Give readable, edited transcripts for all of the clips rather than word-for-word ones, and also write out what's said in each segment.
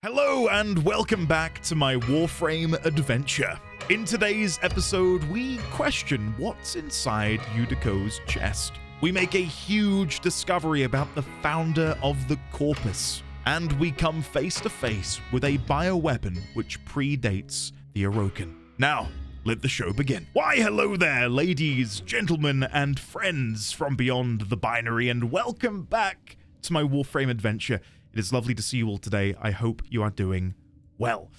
Hello and welcome back to my Warframe adventure. In today's episode, we question what's inside Yudiko's chest. We make a huge discovery about the founder of the Corpus, and we come face to face with a bioweapon which predates the Orokin. Now, let the show begin. Why, hello there, ladies, gentlemen, and friends from beyond the binary, and welcome back to my Warframe adventure. It is lovely to see you all today. I hope you are doing well.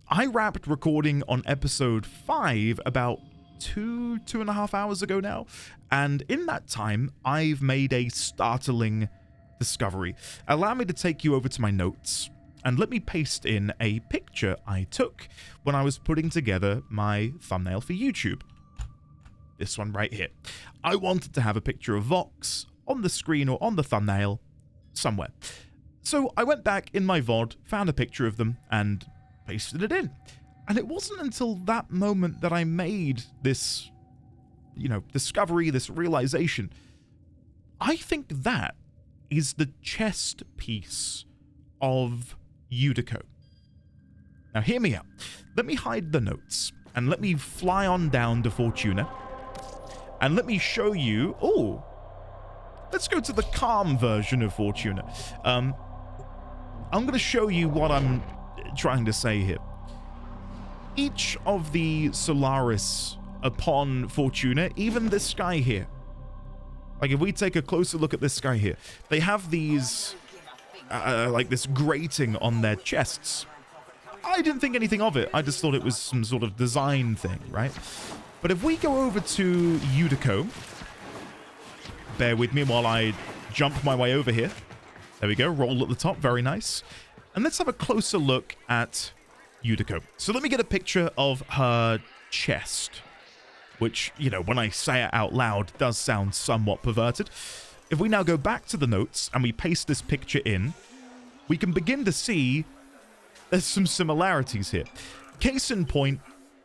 I wrapped recording on episode 5 about two and a half hours ago now, and in that time, I've made a startling discovery. Allow me to take you over to my notes, and let me paste in a picture I took when I was putting together my thumbnail for YouTube. This one right here. I wanted to have a picture of Vox on the screen or on the thumbnail somewhere. So I went back in my VOD, found a picture of them, and pasted it in. And it wasn't until that moment that I made this, discovery, this realization. I think that is the chest piece of Yudiko. Now hear me out. Let me hide the notes, and let me fly on down to Fortuna, and let me show you... Oh, let's go to the calm version of Fortuna. I'm going to show you what I'm trying to say here. Each of the Solaris upon Fortuna, even this guy here, like if we take a closer look at this guy here, they have these, like this grating on their chests. I didn't think anything of it. I just thought it was some sort of design thing, right? But if we go over to Yudiko, bear with me while I jump my way over here. There we go, roll at the top, very nice. And let's have a closer look at Yudiko. So let me get a picture of her chest, which, when I say it out loud, does sound somewhat perverted. If we now go back to the notes and we paste this picture in, we can begin to see there's some similarities here. Case in point,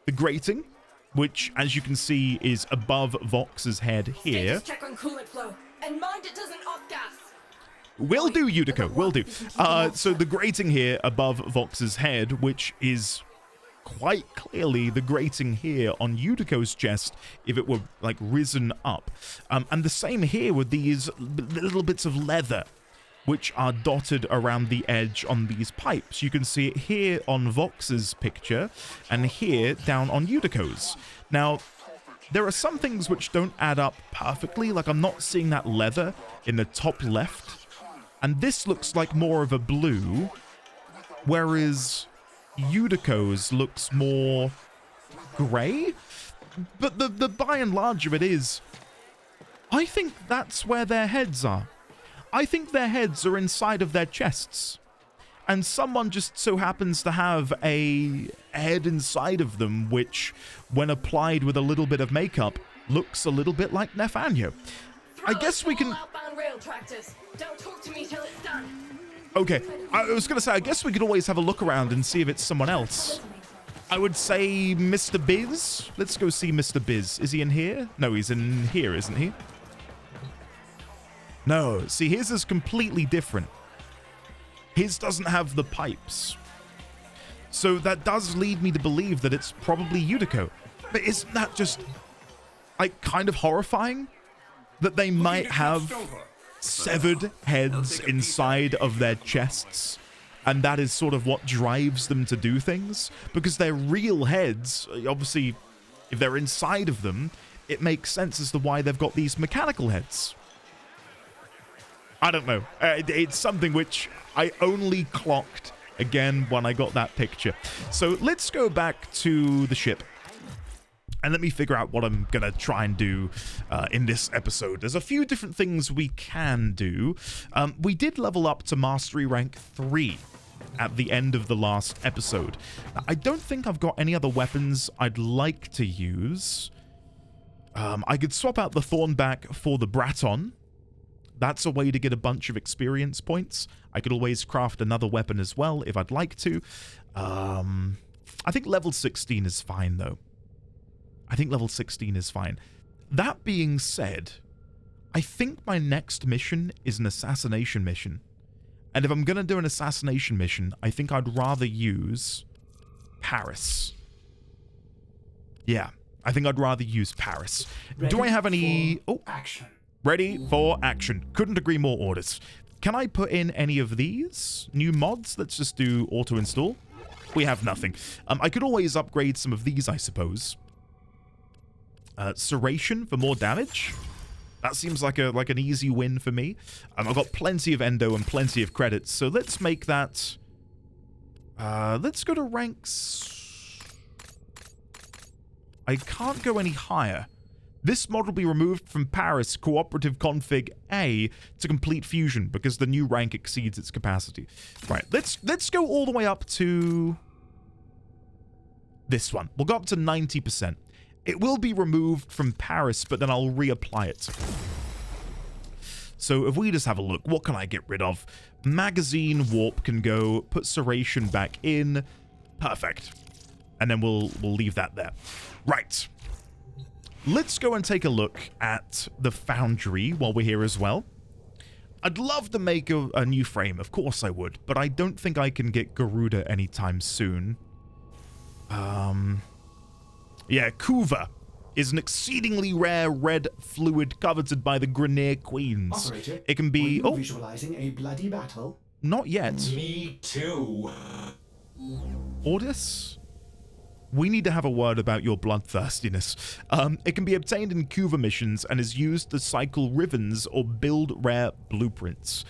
the grating, which, as you can see, is above Vox's head here. Check on coolant flow, and mind it doesn't off-gas. Will do, Yudiko, will do. So the grating here above Vox's head, which is quite clearly the grating here on Yudiko's chest if it were, like, risen up. And the same here with these little bits of leather, which are dotted around the edge on these pipes. You can see it here on Vox's picture, and here down on Yudiko's. Now, there are some things which don't add up perfectly, like I'm not seeing that leather in the top left. And this looks like more of a blue, whereas Yudiko's looks more grey. But the by and large of it is, I think that's where their heads are. I think their heads are inside of their chests. And someone just so happens to have a head inside of them, which, when applied with a little bit of makeup, looks a little bit like Nefanyo. I guess we can... Rail tractors. Don't talk to me till it's done. Okay, I was going to say, I guess we could always have a look around and see if it's someone else. I would say Mr. Biz. Let's go see Mr. Biz. Is he in here? No, he's in here, isn't he? No, see, his is completely different. His doesn't have the pipes. So that does lead me to believe that it's probably Yudiko. But isn't that just, like, kind of horrifying? That they might have severed heads inside of their chests, and that is sort of what drives them to do things, because they're real heads. Obviously, if they're inside of them, it makes sense as to why they've got these mechanical heads. I don't know. It's something which I only clocked again when I got that picture. So let's go back to the ship. And let me figure out what I'm going to try and do in this episode. There's a few different things we can do. We did level up to Mastery Rank 3 at the end of the last episode. Now, I don't think I've got any other weapons I'd like to use. I could swap out the Thornback for the Braton. That's a way to get a bunch of experience points. I could always craft another weapon as well if I'd like to. I think level 16 is fine, though. I think level 16 is fine. That being said, I think my next mission is an assassination mission. And if I'm going to do an assassination mission, I think I'd rather use Paris. Yeah, I think I'd rather use Paris. Do I have any... Oh, action. Ready for action. Couldn't agree more, orders. Can I put in any of these new mods? Let's just do auto-install. We have nothing. I could always upgrade some of these, I suppose. Serration for more damage. That seems like an easy win for me. I've got plenty of endo and plenty of credits, so let's make that... let's go to ranks... I can't go any higher. This mod will be removed from Paris Cooperative Config A to complete fusion because the new rank exceeds its capacity. Right, let's go all the way up to this one. We'll go up to 90%. It will be removed from Paris, but then I'll reapply it. So if we just have a look, what can I get rid of? Magazine warp can go, put serration back in. Perfect. And then we'll leave that there. Right. Let's go and take a look at the foundry while we're here as well. I'd love to make a new frame, of course I would, but I don't think I can get Garuda anytime soon. Yeah, Kuva is an exceedingly rare red fluid coveted by the Grenadier Queens. Operator, it can be... were you visualizing a bloody battle? Not yet. Me too. Ordis? We need to have a word about your bloodthirstiness. It can be obtained in Kuva missions and is used to cycle ribbons or build rare blueprints.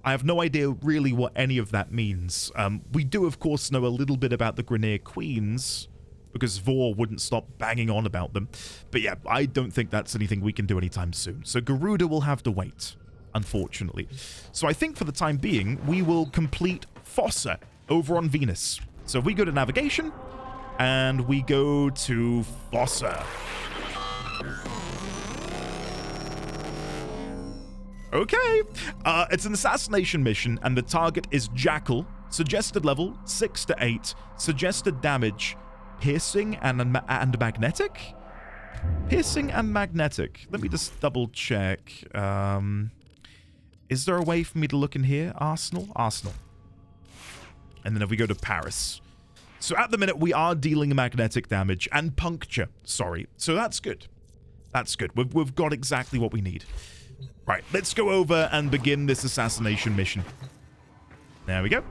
I have no idea really what any of that means. We do, of course, know a little bit about the Grenadier Queens, because Vor wouldn't stop banging on about them. But yeah, I don't think that's anything we can do anytime soon. So Garuda will have to wait, unfortunately. So I think for the time being, we will complete Fossa over on Venus. So if we go to navigation, and we go to Fossa. Okay. It's an assassination mission, and the target is Jackal. Suggested level, 6 to 8. Suggested damage, piercing and magnetic? Piercing and magnetic. Let me just double check. Is there a way for me to look in here? Arsenal? Arsenal. And then if we go to Paris. So at the minute, we are dealing magnetic damage and puncture. Sorry. So that's good. That's good. We've got exactly what we need. Right, let's go over and begin this assassination mission. There we go.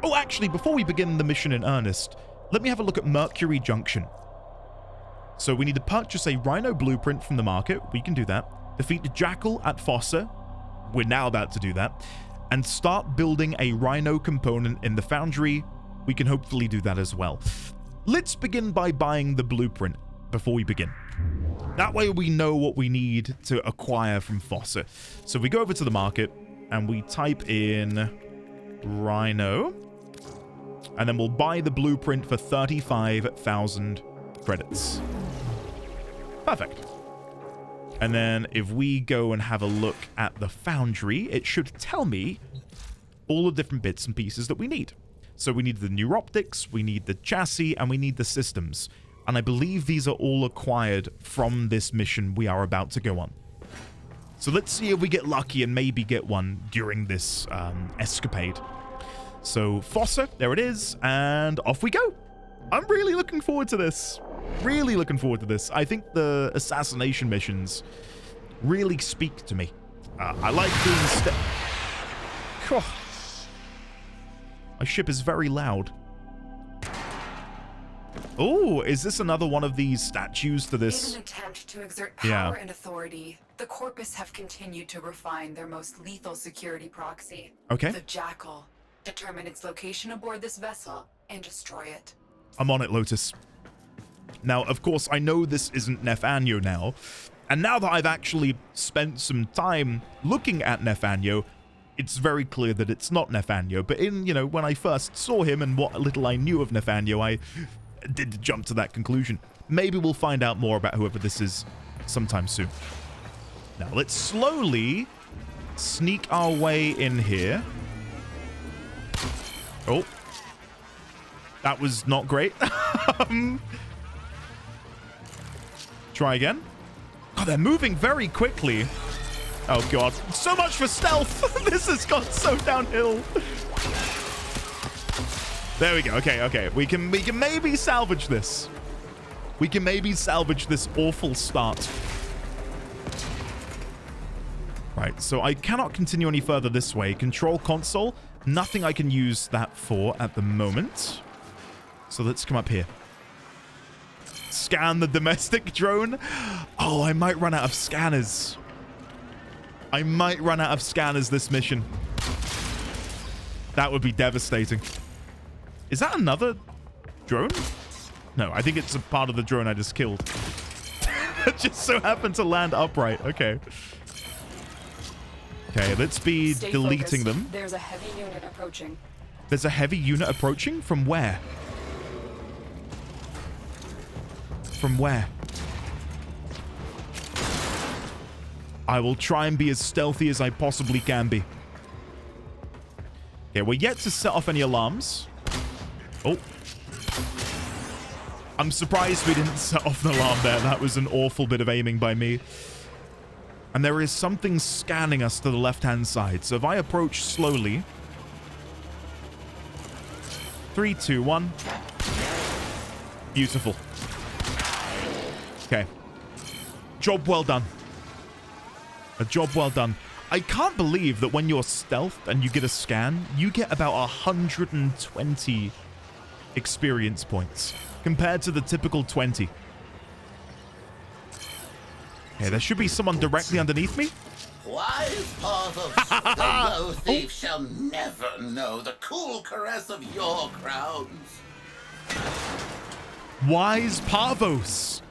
Oh, actually, before we begin the mission in earnest, let me have a look at Mercury Junction. So we need to purchase a Rhino blueprint from the market. We can do that. Defeat the Jackal at Fossa. We're now about to do that. And start building a Rhino component in the foundry. We can hopefully do that as well. Let's begin by buying the blueprint before we begin. That way we know what we need to acquire from Fossa. So we go over to the market and we type in Rhino. And then we'll buy the blueprint for 35,000 credits. Perfect. And then if we go and have a look at the foundry, it should tell me all the different bits and pieces that we need. So we need the neuroptics, we need the chassis, and we need the systems. And I believe these are all acquired from this mission we are about to go on. So let's see if we get lucky and maybe get one during this escapade. So Fossa, there it is, and off we go. I'm really looking forward to this. Really looking forward to this. I think the assassination missions really speak to me. I like being... My ship is very loud. Oh, is this another one of these statues to this? In an attempt to exert power and authority, the Corpus have continued to refine their most lethal security proxy. Okay. The Jackal. Determine its location aboard this vessel and destroy it. I'm on it, Lotus. Now, of course, I know this isn't Nefanyo now. And now that I've actually spent some time looking at Nefanyo, it's very clear that it's not Nefanyo. But when I first saw him and what little I knew of Nefanyo, I did jump to that conclusion. Maybe we'll find out more about whoever this is sometime soon. Now, let's slowly sneak our way in here. Oh. That was not great. Try again. Oh, they're moving very quickly. Oh, God. So much for stealth. This has gone so downhill. There we go. Okay, okay. We can maybe salvage this. We can maybe salvage this awful start. Right, so I cannot continue any further this way. Control console. Nothing I can use that for at the moment. So let's come up here. Scan the domestic drone. Oh, I might run out of scanners. I might run out of scanners this mission. That would be devastating. Is that another drone? No, I think it's a part of the drone I just killed. It just so happened to land upright. Okay. Okay, let's be deleting them. There's a heavy unit approaching. There's a heavy unit approaching? From where? From where? I will try and be as stealthy as I possibly can be. Okay, we're yet to set off any alarms. Oh. I'm surprised we didn't set off an alarm there. That was an awful bit of aiming by me. And there is something scanning us to the left-hand side. So if I approach slowly. 3, 2, 1. Beautiful. Okay. Job well done. A job well done. I can't believe that when you're stealthed and you get a scan, you get about 120 experience points compared to the typical 20. Okay, there should be someone directly underneath me. Wise part of the low thief shall never know the cool caress of your crowns. Wise Parvos.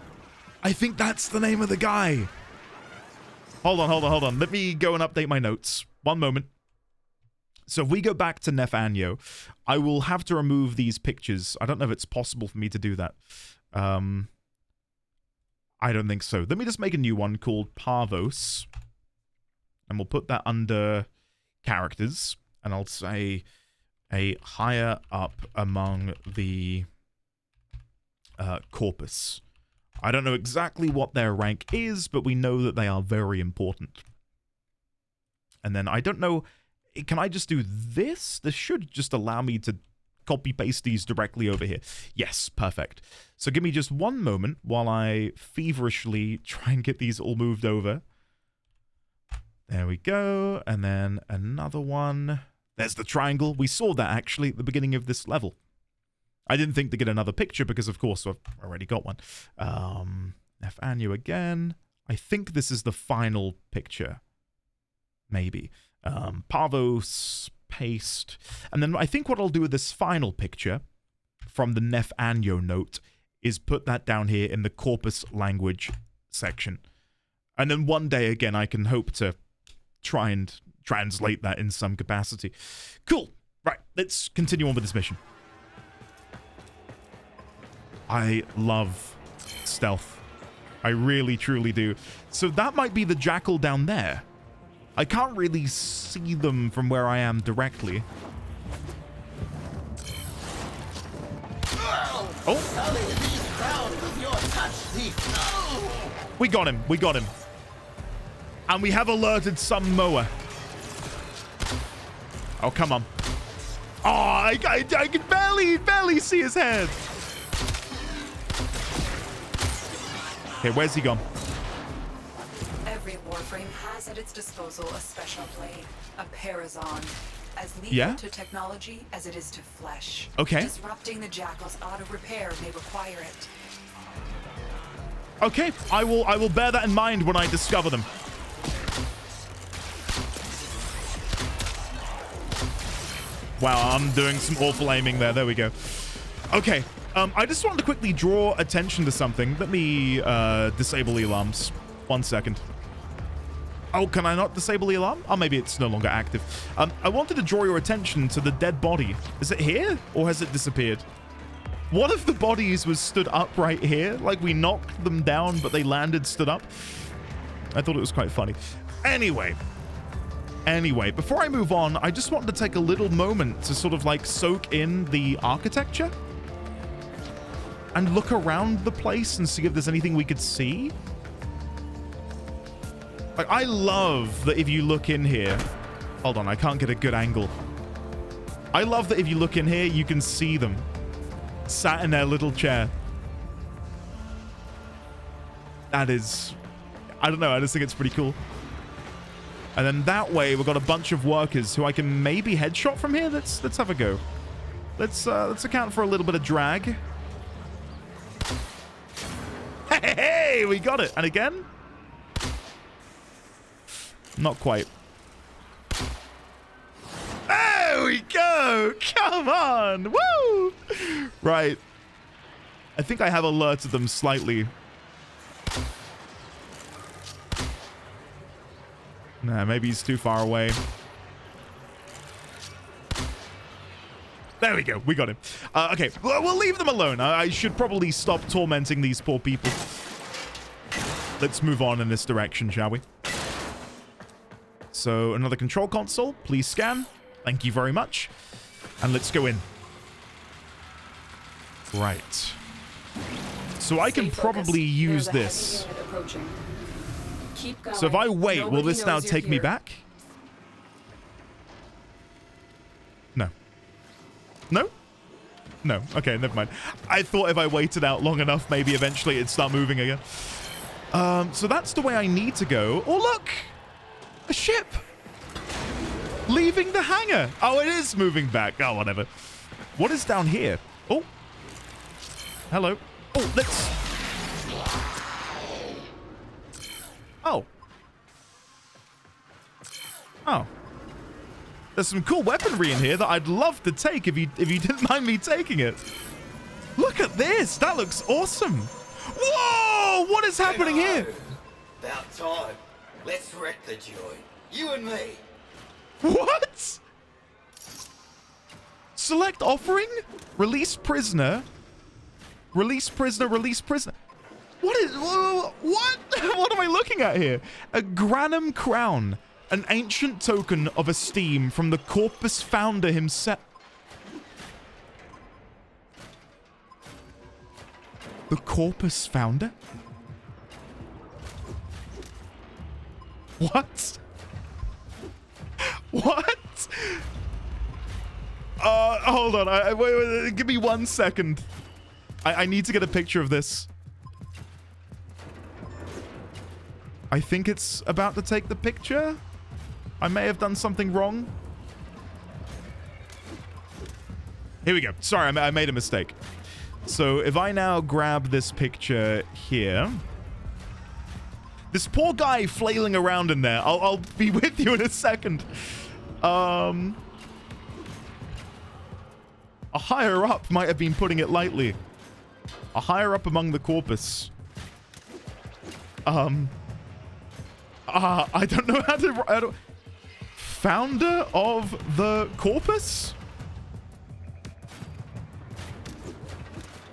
I think that's the name of the guy. Hold on. Let me go and update my notes. One moment. So if we go back to Nefanyo, I will have to remove these pictures. I don't know if it's possible for me to do that. I don't think so. Let me just make a new one called Parvos. And we'll put that under characters. And I'll say a higher up among the corpus. I don't know exactly what their rank is, but we know that they are very important. And then I don't know, can I just do this? This should just allow me to copy-paste these directly over here. Yes, perfect. So give me just one moment while I feverishly try and get these all moved over. There we go. And then another one. There's the triangle. We saw that actually at the beginning of this level. I didn't think to get another picture because, of course, I've already got one. Nefanyo again. I think this is the final picture. Maybe. Parvos, paste. And then I think what I'll do with this final picture from the Nefanyo note is put that down here in the corpus language section. And then one day, again, I can hope to try and translate that in some capacity. Cool. Right, let's continue on with this mission. I love stealth. I really, truly do. So that might be the Jackal down there. I can't really see them from where I am directly. Oh! We got him. We got him. And we have alerted some mower. Oh, come on. Oh, I can barely see his head. Okay, where's he gone? Every Warframe has at its disposal a special blade, a Parazon, as lethal to technology as it is to flesh. Okay. Disrupting the Jackal's auto repair may require it. Okay, I will bear that in mind when I discover them. Wow, I'm doing some awful aiming there. There we go. Okay. I just wanted to quickly draw attention to something. Let me disable the alarms. 1 second. Oh, can I not disable the alarm? Oh, maybe it's no longer active. I wanted to draw your attention to the dead body. Is it here? Or has it disappeared? One of the bodies was stood up right here. Like we knocked them down, but they landed stood up. I thought it was quite funny. Anyway, before I move on, I just wanted to take a little moment to sort of like soak in the architecture. And look around the place and see if there's anything we could see. Like, I love that if you look in here... Hold on, I can't get a good angle. I love that if you look in here, you can see them sat in their little chair. That is... I don't know, I just think it's pretty cool. And then that way, we've got a bunch of workers who I can maybe headshot from here. Let's have a go. Let's account for a little bit of drag. Hey, we got it. And again? Not quite. There we go. Come on. Woo! Right. I think I have alerted them slightly. Nah, maybe he's too far away. There we go. We got him. Okay, we'll leave them alone. I should probably stop tormenting these poor people. Let's move on in this direction, shall we? So, another control console. Please scan. Thank you very much. And let's go in. Right. So I can probably use this. So if I wait, will this now take me back? No. No? No. Okay, never mind. I thought if I waited out long enough, maybe eventually it'd start moving again. So that's the way I need to go. Oh, look! A ship! Leaving the hangar! Oh, it is moving back. Oh, whatever. What is down here? Oh. Hello. Oh, let's... Oh. Oh. There's some cool weaponry in here that I'd love to take if you didn't mind me taking it. Look at this. That looks awesome. Whoa! What is happening here? About time. Let's wreck the joint. You and me. What? Select offering? Release prisoner. Release prisoner, release prisoner. What is... What? What am I looking at here? A Granum Crown. An ancient token of esteem from the Corpus founder himself. The Corpus founder? What? What? Hold on. Wait, give me 1 second. I need to get a picture of this. I think it's about to take the picture. I may have done something wrong. Here we go. Sorry, I made a mistake. So if I now grab this picture here. This poor guy flailing around in there. I'll be with you in a second. A higher up might have been putting it lightly. A higher up among the corpus. I don't know how to... Founder of the corpus?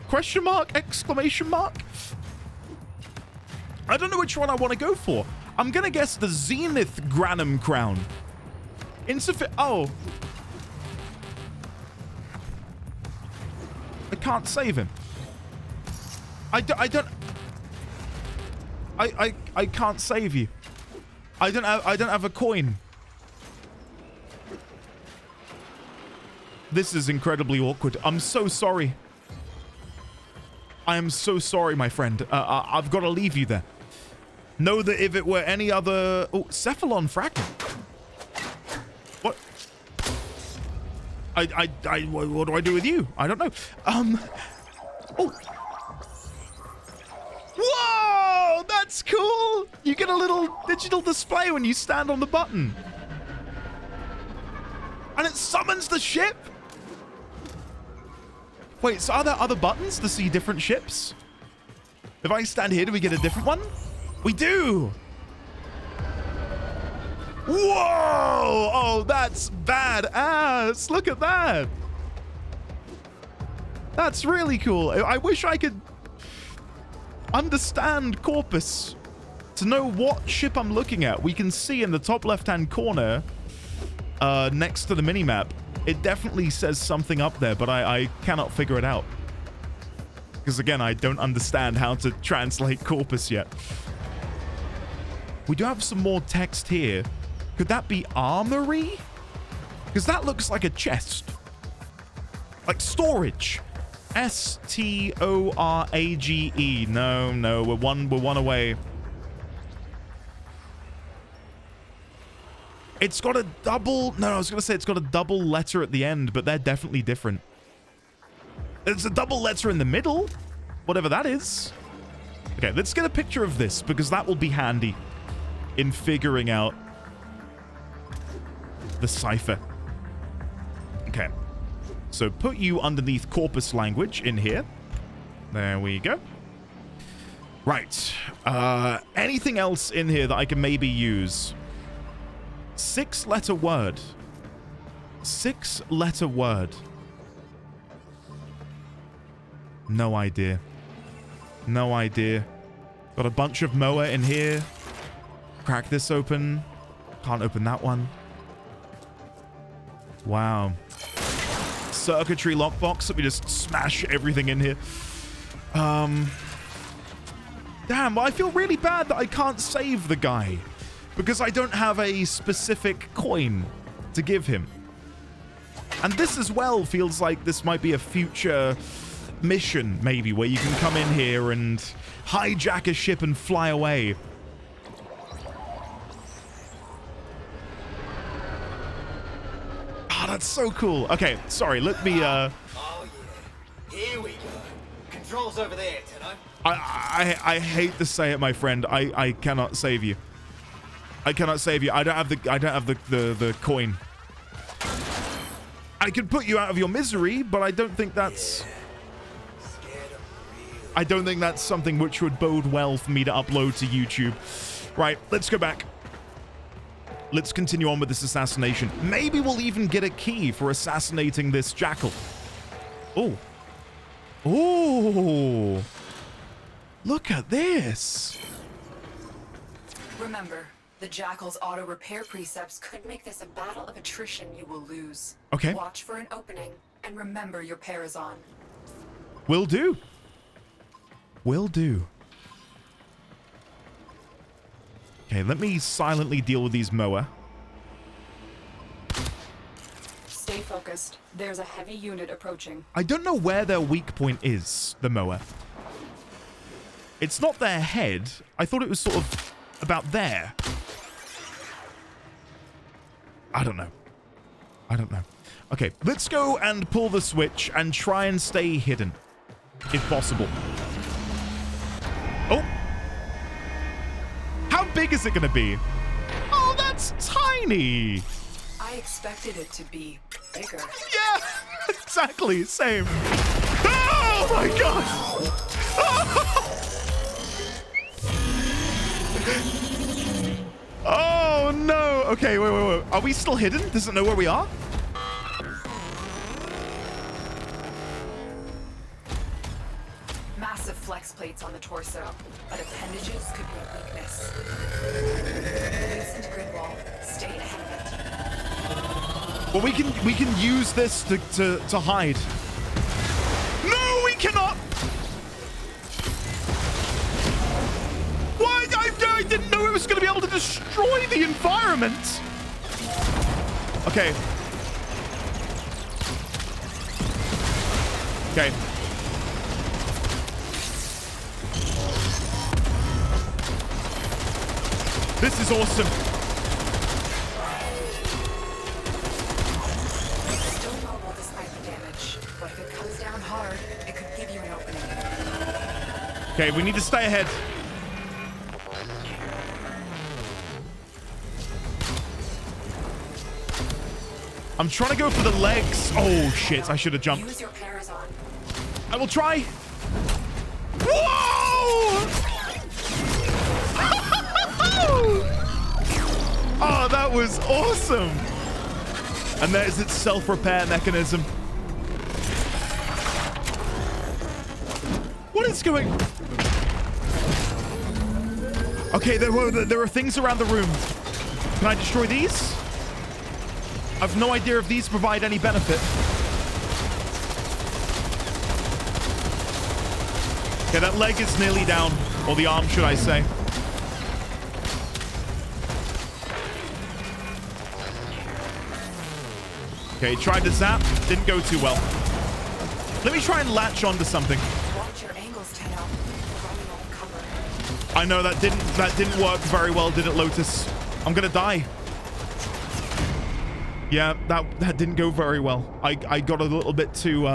Question mark? Exclamation mark? I don't know which one I want to go for. I'm going to guess the Zenith Granum Crown. Oh. I can't save him. I can't save you. I don't have a coin. This is incredibly awkward. I'm so sorry. I am so sorry, my friend. I've got to leave you there. Know that if it were any other... Oh, Cephalon Fragment. What? What do I do with you? I don't know. Oh. Whoa! That's cool! You get a little digital display when you stand on the button. And it summons the ship? Wait, so are there other buttons to see different ships? If I stand here, do we get a different one? We do! Whoa! Oh, that's badass! Look at that! That's really cool. I wish I could understand Corpus to know what ship I'm looking at. We can see in the top left-hand corner next to the minimap. It definitely says something up there, but I cannot figure it out. Because again, I don't understand how to translate Corpus yet. We do have some more text here. Could that be armory? Because that looks like a chest. Like storage. S-T-O-R-A-G-E. No, we're one away. It's got a double... No, I was going to say it's got a double letter at the end, but they're definitely different. There's a double letter in the middle. Whatever that is. Okay, let's get a picture of this, because that will be handy in figuring out the cipher. Okay. So put you underneath corpus language in here. There we go. Right. Anything else in here that I can maybe use? 6-letter word. 6-letter word. No idea. No idea. Got a bunch of Moa in here. Crack this open. Can't open that one. Wow. Circuitry lockbox. Let me just smash everything in here. Damn, well, I feel really bad that I can't save the guy because I don't have a specific coin to give him. And this as well feels like this might be a future mission, maybe, where you can come in here and hijack a ship and fly away. Oh, that's so cool. Okay, sorry, let me, Oh, yeah. Here we go. Controls over there, Tenno. I hate to say it, my friend. I cannot save you. I cannot save you. I don't have the coin. I can put you out of your misery, but I don't think that's... I don't think that's something which would bode well for me to upload to YouTube. Right, let's go back. Let's continue on with this assassination. Maybe we'll even get a key for assassinating this Jackal. Oh. Oh. Look at this. Remember, the Jackal's auto repair precepts could make this a battle of attrition you will lose. Okay. Watch for an opening and remember your Parazon. Will do. Will do. Okay, let me silently deal with these Moa. Stay focused. There's a heavy unit approaching. I don't know where their weak point is, the Moa. It's not their head. I thought it was sort of about there. I don't know. I don't know. Okay, let's go and pull the switch and try and stay hidden, if possible. Oh. How big is it going to be? Oh, that's tiny. I expected it to be bigger. Yeah, exactly. Same. Oh, my God. Oh, no. Okay, wait. Are we still hidden? Does it know where we are? Massive flex plates on the torso, but appendages could be a weakness. Listen to grid wall. Stay ahead of it. Well, we can use this to hide. No, we cannot. Why? I didn't know it was going to be able to destroy the environment. Okay. Okay. This is awesome. Still mobile despite the damage, but if it comes down hard, it could give you an opening. Okay, we need to stay ahead. I'm trying to go for the legs. Oh, shit. I should have jumped. Use your Parazon. I will try. Whoa! Oh, that was awesome. And there's its self-repair mechanism. What is going... Okay, there are things around the room. Can I destroy these? I've no idea if these provide any benefit. Okay, that leg is nearly down. Or the arm, should I say. Okay, tried to zap. Didn't go too well. Let me try and latch onto something. Watch your angles, Tenno. You're running out of cover. I know that didn't work very well, did it, Lotus? I'm gonna die. Yeah, that didn't go very well. I got a little bit too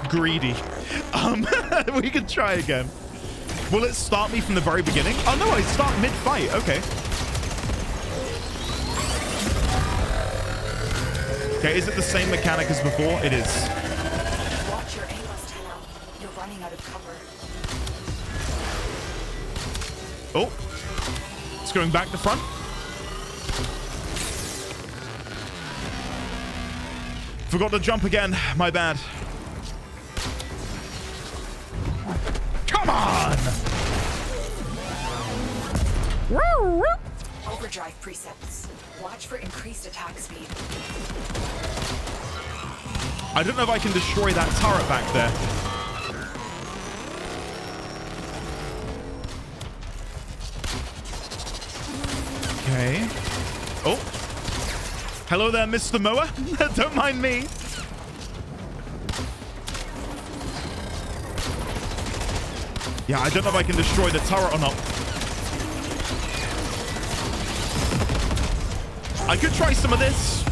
greedy. We can try again. Will it start me from the very beginning? Oh no, I start mid-fight. Okay. Okay, is it the same mechanic as before? It is. Watch your angles, Tenno. You're running out of cover. Oh. It's going back to front. Forgot to jump again. My bad. Come on! Overdrive presets. Watch for increased attack speed. I don't know if I can destroy that turret back there. Okay. Oh. Hello there, Mr. Mower. Don't mind me. Yeah, I don't know if I can destroy the turret or not. I could try some of this.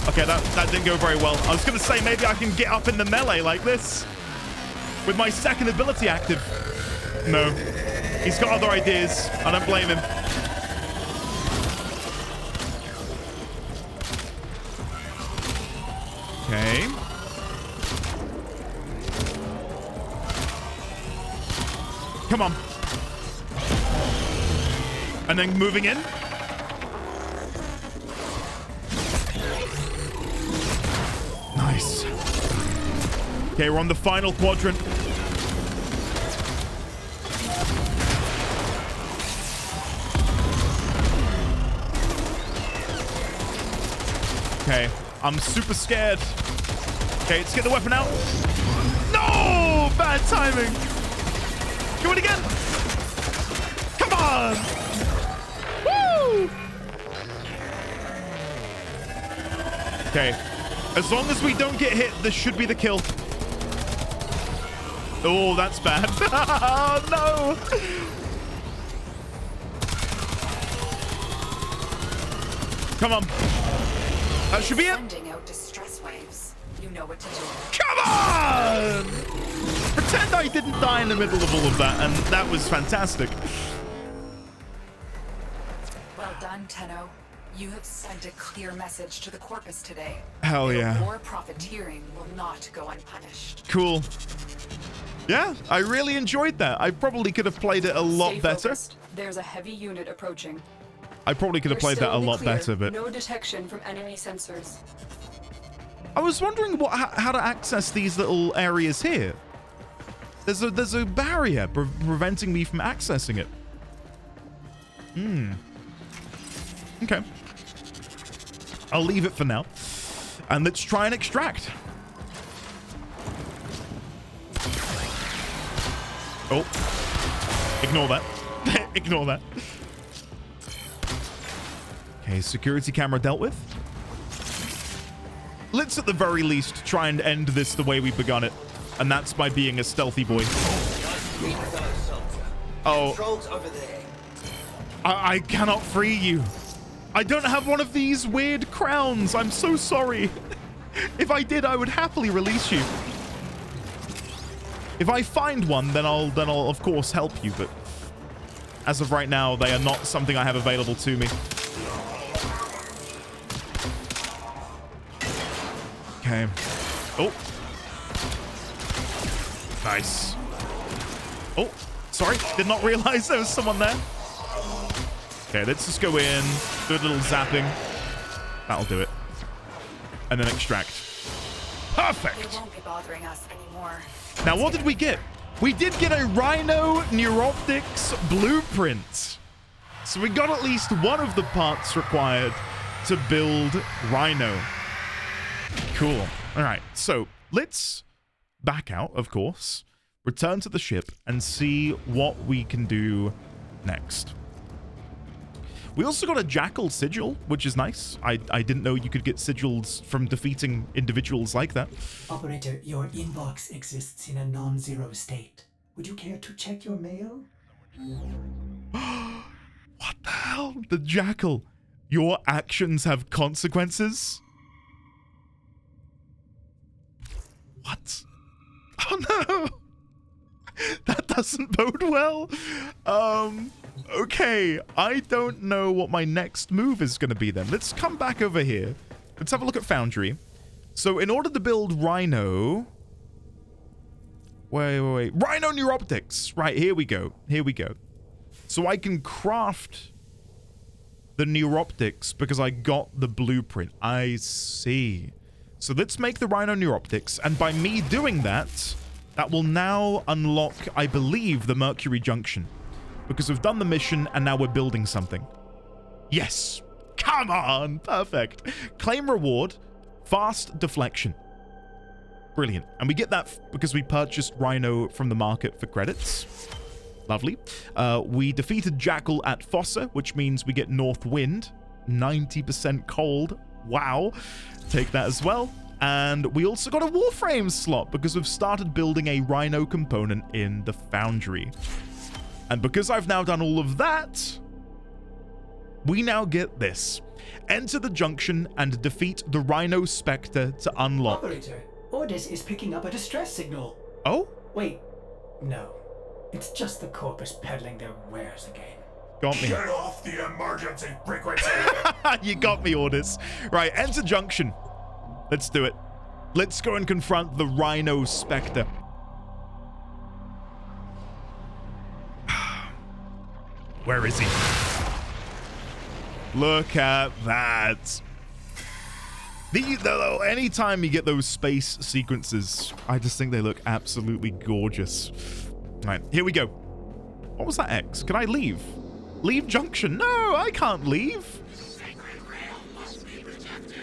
Okay, that didn't go very well. I was going to say maybe I can get up in the melee like this with my second ability active. No. He's got other ideas. I don't blame him. Okay. Come on. And then moving in. Nice. Okay, we're on the final quadrant. Okay, I'm super scared. Okay, let's get the weapon out. No! Bad timing. Do it again. Come on. Woo! Okay. As long as we don't get hit, this should be the kill. Oh, that's bad. Oh, no. Come on. That should be it. Sending out distress waves. You know what to do. Come on! Pretend I didn't die in the middle of all of that, and that was fantastic. Well done, Tenno. You have sent a clear message to the corpus today. Hell yeah. Your profiteering will not go unpunished. Cool. Yeah, I really enjoyed that. I probably could have played it a lot Stay better. focused. There's a heavy unit approaching. I probably could have We're played that a still in the lot clear. better, but No detection from enemy sensors. I was wondering how to access these little areas here. There's a barrier preventing me from accessing it. Okay. I'll leave it for now. And let's try and extract. Oh. Ignore that. Ignore that. Okay, security camera dealt with. Let's at the very least try and end this the way we've begun it. And that's by being a stealthy boy. Oh. Controls over there. I cannot free you. I don't have one of these weird crowns. I'm so sorry. If I did, I would happily release you. If I find one, then I'll of course help you, but as of right now, they are not something I have available to me. Okay. Oh. Nice. Oh, sorry. Did not realize there was someone there. Okay, let's just go in, do a little zapping. That'll do it. And then extract. Perfect. They won't be bothering us anymore. Now, what did we get? We did get a Rhino Neuroptics blueprint. So we got at least one of the parts required to build Rhino. Cool. All right, so let's back out, of course, return to the ship, and see what we can do next. We also got a Jackal sigil, which is nice. I didn't know you could get sigils from defeating individuals like that. Operator, your inbox exists in a non-zero state. Would you care to check your mail? What the hell? The Jackal. Your actions have consequences? What? Oh no! That doesn't bode well. Okay. I don't know what my next move is going to be then. Let's come back over here. Let's have a look at Foundry. So in order to build Rhino... Wait. Rhino Neuroptics. Right, here we go. So I can craft the Neuroptics because I got the blueprint. I see. So let's make the Rhino Neuroptics. And by me doing that, that will now unlock, I believe, the Mercury Junction. Because we've done the mission and now we're building something. Yes. Come on. Perfect. Claim reward. Fast deflection. Brilliant. And we get that because we purchased Rhino from the market for credits. Lovely. We defeated Jackal at Fossa, which means we get North Wind. 90% cold. Wow. Take that as well. And we also got a Warframe slot because we've started building a Rhino component in the Foundry. And because I've now done all of that, we now get this. Enter the junction and defeat the Rhino Spectre to unlock. Operator, Ordis is picking up a distress signal. Oh? Wait, no. It's just the Corpus peddling their wares again. Got me. Get off the emergency frequency. You got me, Ordis. Right, enter junction. Let's do it. Let's go and confront the Rhino Spectre. Where is he? Look at that. Anytime you get those space sequences, I just think they look absolutely gorgeous. All right, here we go. What was that X? Can I leave? Leave junction? No, I can't leave. Sacred rail must be protected.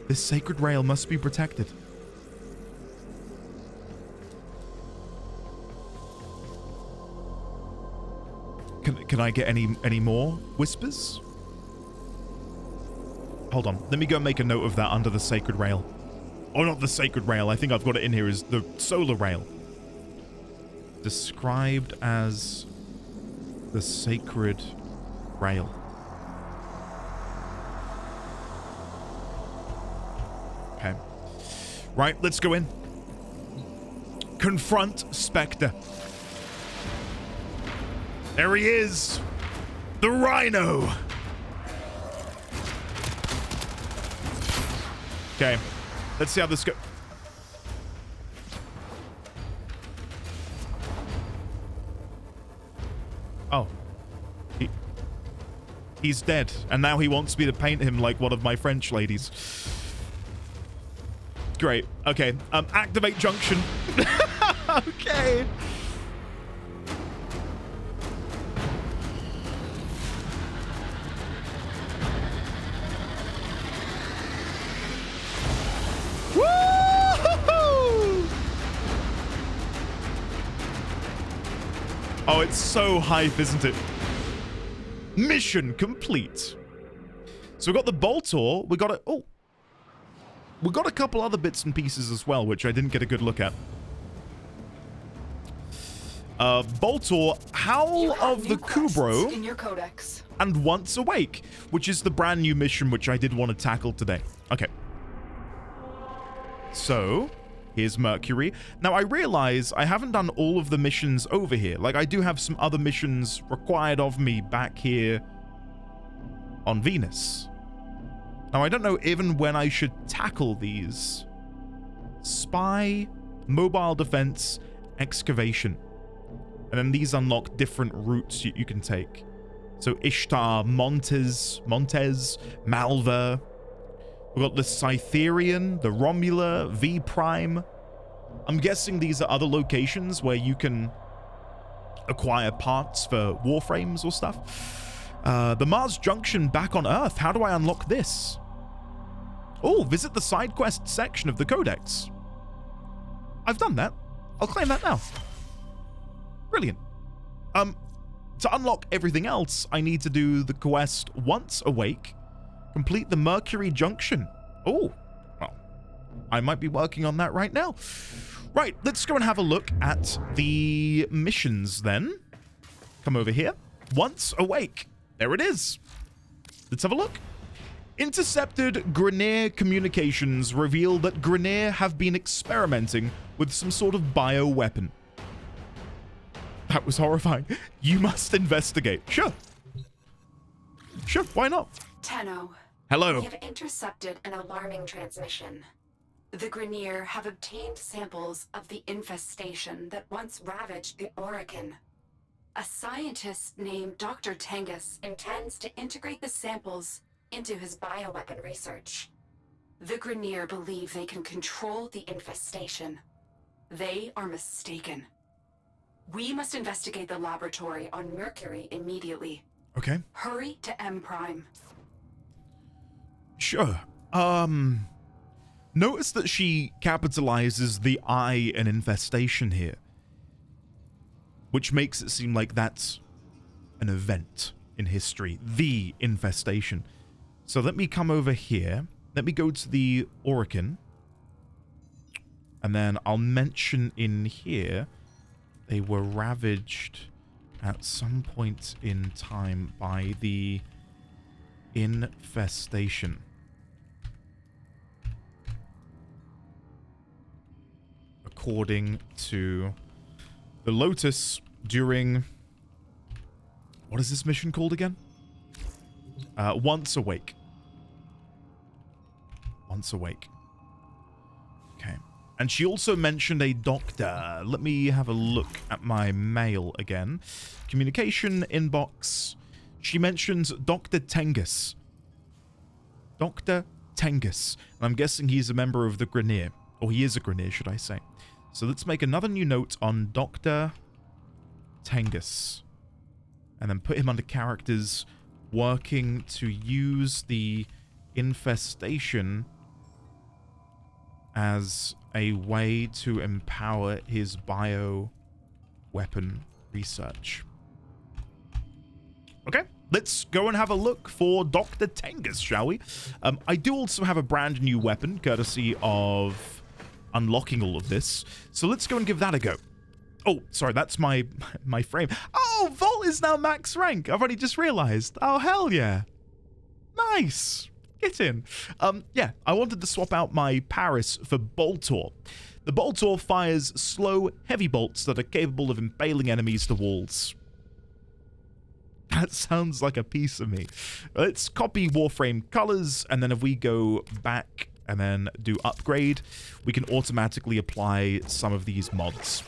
This sacred rail must be protected. Can I get any more whispers? Hold on. Let me go make a note of that under the sacred rail. Oh, not the sacred rail. I think I've got it in here as the solar rail. Described as the sacred rail. Okay. Right, let's go in. Confront Spectre. There he is. The Rhino. Okay. Let's see how this goes. Oh. He's dead. And now he wants me to paint him like one of my French ladies. Great. Okay. Activate junction. Okay. Oh, it's so hype, isn't it? Mission complete. So we got the Boltor. We got we got a couple other bits and pieces as well, which I didn't get a good look at. Boltor, Howl of the Kubro, in your codex. and Once Awake, which is the brand new mission which I did want to tackle today. Okay. So, here's Mercury. Now, I realize I haven't done all of the missions over here. Like, I do have some other missions required of me back here on Venus. Now, I don't know even when I should tackle these. Spy, Mobile Defense, Excavation. And then these unlock different routes you can take. So, Ishtar, Montes, Malva. We've got the Cytherian, the Romula, V Prime. I'm guessing these are other locations where you can acquire parts for Warframes or stuff. The Mars Junction back on Earth. How do I unlock this? Oh, visit the side quest section of the Codex. I've done that. I'll claim that now. Brilliant. To unlock everything else, I need to do the quest once awake, complete the Mercury Junction. Oh, well, I might be working on that right now. Right, let's go and have a look at the missions then. Come over here. Once awake. There it is. Let's have a look. Intercepted Grineer communications reveal that Grineer have been experimenting with some sort of bioweapon. That was horrifying. You must investigate. Sure. Sure, why not? Tenno. Hello. We have intercepted an alarming transmission. The Grineer have obtained samples of the infestation that once ravaged the Orokin. A scientist named Dr. Tengus intends to integrate the samples into his bioweapon research. The Grineer believe they can control the infestation. They are mistaken. We must investigate the laboratory on Mercury immediately. Okay. Hurry to M Prime. Sure. Notice that she capitalizes the I in infestation here, which makes it seem like that's an event in history, the infestation. So let me come over here. Let me go to the Orokin, and then I'll mention in here they were ravaged at some point in time by the infestation. According to the Lotus during... What is this mission called again? Once Awake. Once Awake. Okay. And she also mentioned a doctor. Let me have a look at my mail again. Communication inbox. She mentions Dr. Tengus. Dr. Tengus. And I'm guessing he's a member of the Grineer. Or he is a Grineer, should I say. So let's make another new note on Dr. Tengus. And then put him under characters working to use the infestation as a way to empower his bio weapon research. Okay, let's go and have a look for Dr. Tengus, shall we? I do also have a brand new weapon, courtesy of unlocking all of this. So let's go and give that a go. Oh, sorry, that's my frame. Oh, Volt is now max rank. I've only just realized. Oh, hell yeah. Nice. Get in. Yeah, I wanted to swap out my Paris for Boltor. The Boltor fires slow, heavy bolts that are capable of impaling enemies to walls. That sounds like a piece of me. Let's copy Warframe colors, and then if we go back and then do upgrade, we can automatically apply some of these mods.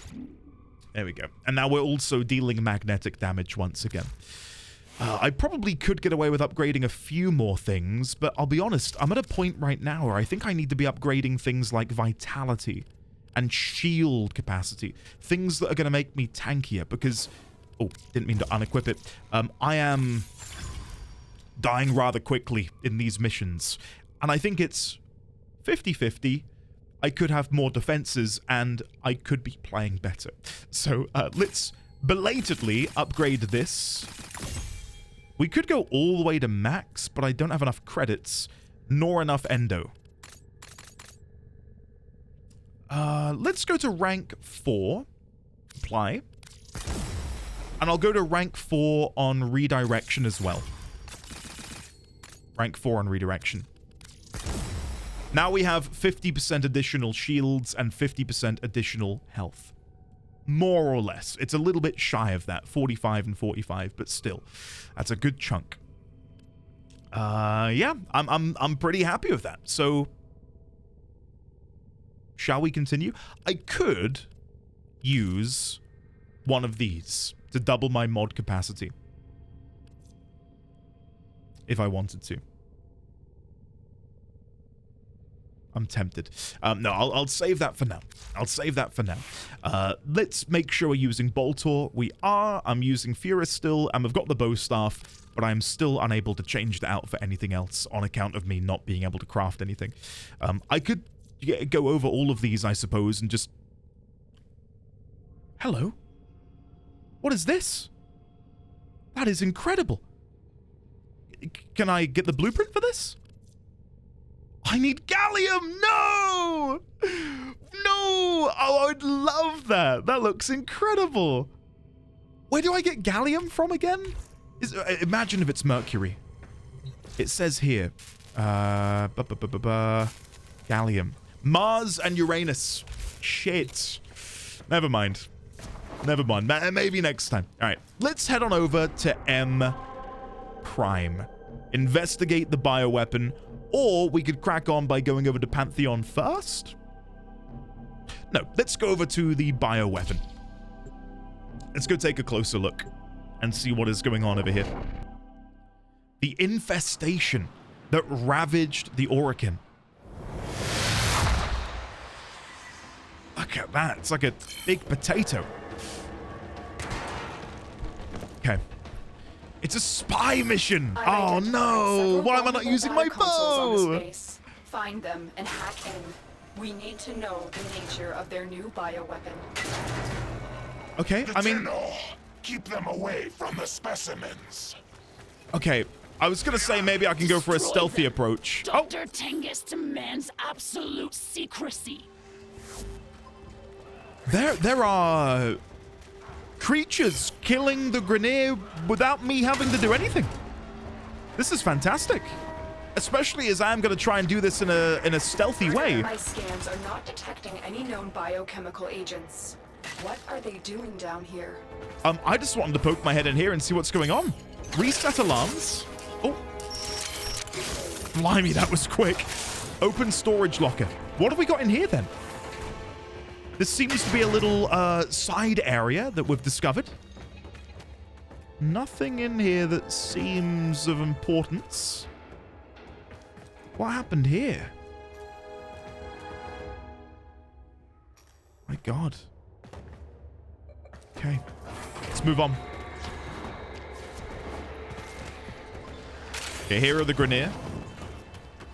There we go. And now we're also dealing magnetic damage once again. I probably could get away with upgrading a few more things, but I'll be honest, I'm at a point right now where I think I need to be upgrading things like vitality and shield capacity. Things that are going to make me tankier because... Oh, didn't mean to unequip it. I am dying rather quickly in these missions. And I think it's 50-50. I could have more defenses and I could be playing better. So let's belatedly upgrade this. We could go all the way to max, but I don't have enough credits, nor enough endo. Let's go to rank 4. Apply. And I'll go to rank 4 on redirection as well. Rank 4 on redirection. Now we have 50% additional shields and 50% additional health. More or less. It's a little bit shy of that, 45 and 45, but still, that's a good chunk. Yeah, I'm pretty happy with that. So, shall we continue? I could use one of these to double my mod capacity if I wanted to. I'm tempted. No, I'll save that for now. I'll save that for now. Let's make sure we're using Boltor. We are. I'm using Furus still, and we've got the bow staff, but I'm still unable to change that out for anything else on account of me not being able to craft anything. I could go over all of these, I suppose, and just... Hello? What is this? That is incredible. Can I get the blueprint for this? I need gallium. No! No! Oh, I'd love that. That looks incredible. Where do I get gallium from again? Imagine if it's mercury. It says here. Gallium. Mars and Uranus. Shit. Never mind. Never mind. Maybe next time. All right. Let's head on over to M Prime. Investigate the bioweapon. Or we could crack on by going over to Pantheon first. No, let's go over to the bioweapon. Let's go take a closer look and see what is going on over here. The infestation that ravaged the Orokin. Look at that. It's like a big potato. Okay. It's a spy mission. Oh no. Why am I not using my bow? Find them and hack in. We need to know the nature of their new bioweapon. Okay, I mean... Keep them away from the specimens. Okay, I was gonna say maybe I can go for a stealthy approach. Dr. Tengus demands absolute secrecy. There are creatures killing the Grineer without me having to do anything. This is fantastic. Especially as I'm going to try and do this in a stealthy way. My scans are not detecting any known biochemical agents. What are they doing down here? I just wanted to poke my head in here and see what's going on. Reset alarms. Oh. Blimey, that was quick. Open storage locker. What have we got in here then? This seems to be a little side area that we've discovered. Nothing in here that seems of importance. What happened here? My God. Okay, let's move on. Okay, here are the Grineer.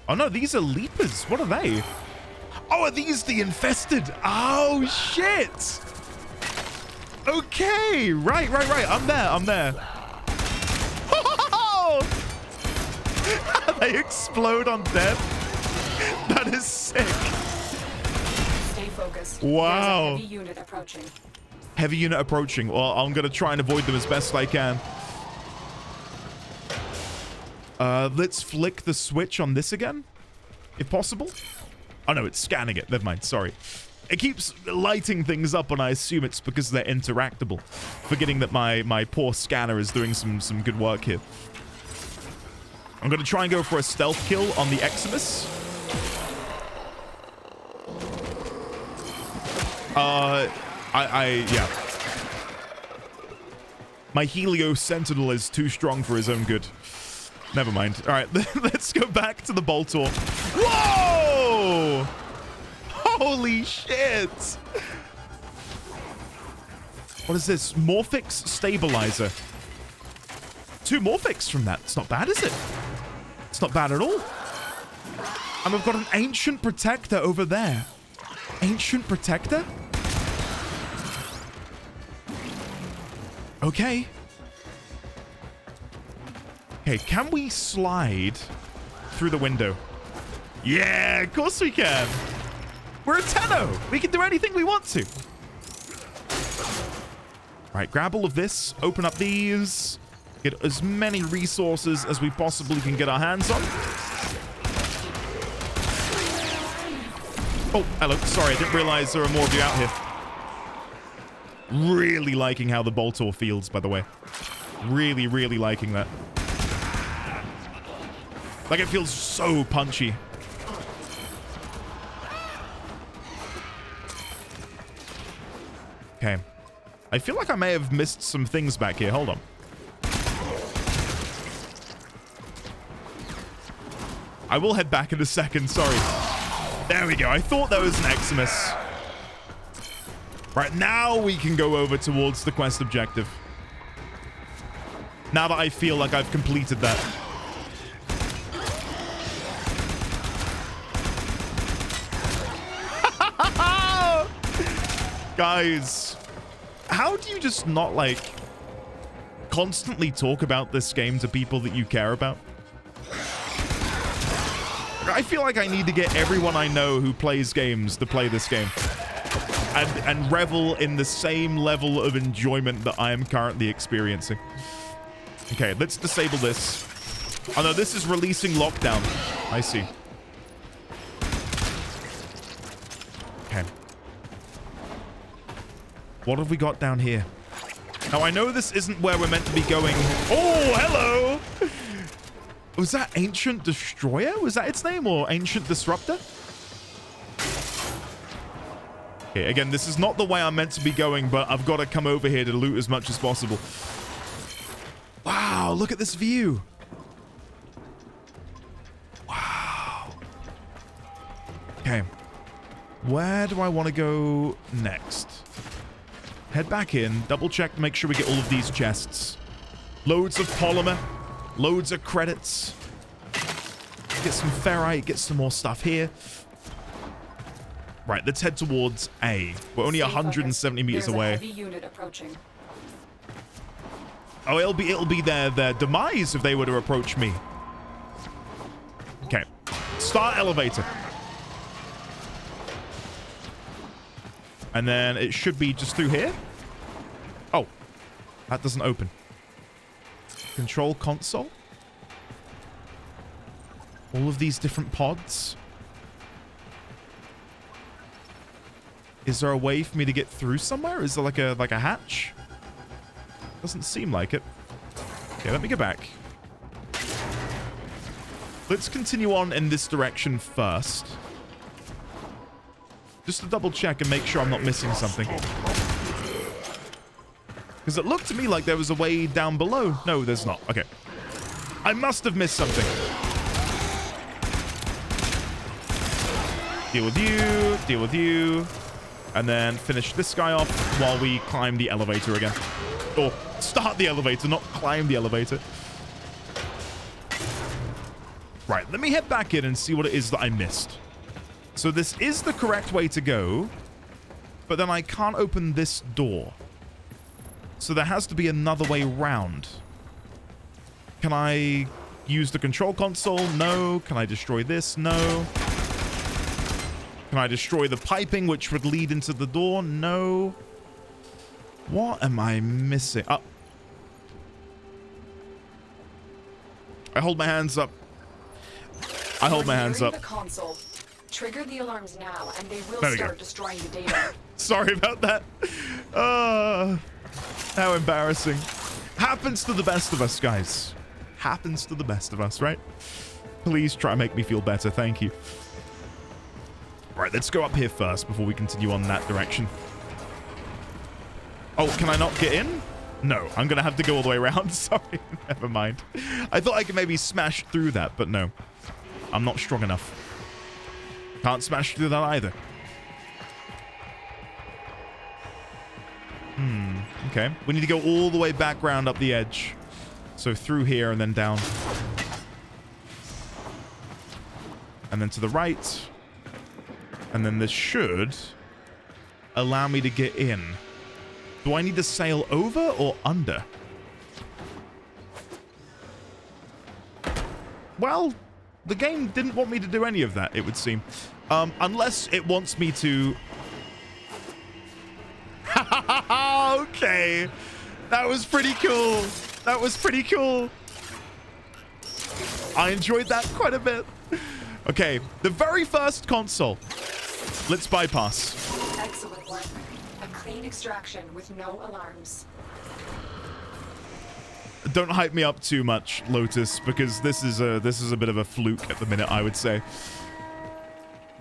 Oh no, these are leapers. What are they? Oh, are these the infested? Oh, shit. Okay, right. I'm there. Oh! They explode on death. That is sick. Stay focused. Wow. There's a heavy unit approaching. Heavy unit approaching. Well, I'm going to try and avoid them as best I can. Let's flick the switch on this again, if possible. Oh, no, it's scanning it. Never mind. Sorry. It keeps lighting things up, and I assume it's because they're interactable. Forgetting that my poor scanner is doing some good work here. I'm going to try and go for a stealth kill on the Eximus. Yeah. My Helio Sentinel is too strong for his own good. Never mind. All right, let's go back to the Boltor. Whoa! Holy shit! What is this? Morphix Stabilizer. 2 Morphix from that. It's not bad, is it? It's not bad at all. And we've got an Ancient Protector over there. Ancient Protector? Okay. Okay, can we slide through the window? Yeah, of course we can. We're a Tenno. We can do anything we want to. All right, grab all of this. Open up these. Get as many resources as we possibly can get our hands on. Oh, hello. Sorry, I didn't realize there are more of you out here. Really liking how the Boltor feels, by the way. Really, really liking that. Like, it feels so punchy. Okay. I feel like I may have missed some things back here. Hold on. I will head back in a second. Sorry. There we go. I thought that was an Eximus. Right, now we can go over towards the quest objective. Now that I feel like I've completed that. Guys, how do you just not, like, constantly talk about this game to people that you care about? I feel like I need to get everyone I know who plays games to play this game. And revel in the same level of enjoyment that I am currently experiencing. Okay, let's disable this. Oh no, this is releasing lockdown. I see. Okay. What have we got down here? Now, I know this isn't where we're meant to be going. Oh, hello! Was that Ancient Destroyer? Was that its name? Or Ancient Disruptor? Okay, again, this is not the way I'm meant to be going, but I've got to come over here to loot as much as possible. Wow, look at this view. Wow. Okay. Where do I want to go next? Head back in, double check to make sure we get all of these chests. Loads of polymer, loads of credits. Get some ferrite, get some more stuff here. Right, let's head towards A. We're only 170 meters away. There's a heavy unit approaching. Oh, it'll be their demise if they were to approach me. Okay. Start elevator. And then it should be just through here. Oh, that doesn't open. Control console. All of these different pods. Is there a way for me to get through somewhere? Is there like a hatch? Doesn't seem like it. Okay, let me go back. Let's continue on in this direction first. Just to double check and make sure I'm not missing something. Because it looked to me like there was a way down below. No, there's not. Okay. I must have missed something. Deal with you. Deal with you. And then finish this guy off while we climb the elevator again. Or start the elevator, not climb the elevator. Right, let me head back in and see what it is that I missed. So this is the correct way to go, but then I can't open this door. So there has to be another way round. Can I use the control console? No. Can I destroy this? No. Can I destroy the piping, which would lead into the door? No. What am I missing? Oh. I hold my hands up. I hold my hands up. The console. Trigger the alarms now, and they will There we start go. destroying the data. Sorry about that. How embarrassing. Happens to the best of us, guys. Happens to the best of us, right? Please try and make me feel better. Thank you. Right, let's go up here first before we continue on that direction. Oh, can I not get in? No, I'm going to have to go all the way around. Sorry, never mind. I thought I could maybe smash through that, but no. I'm not strong enough. Can't smash through that either. Okay. We need to go all the way back round up the edge. So through here and then down. And then to the right. And then this should allow me to get in. Do I need to sail over or under? Well, the game didn't want me to do any of that, it would seem. Unless it wants me to... Okay. That was pretty cool. That was pretty cool. I enjoyed that quite a bit. Okay, the very first console. Let's bypass. Excellent work. A clean extraction with no alarms. Don't hype me up too much, Lotus, because this is a bit of a fluke at the minute, I would say.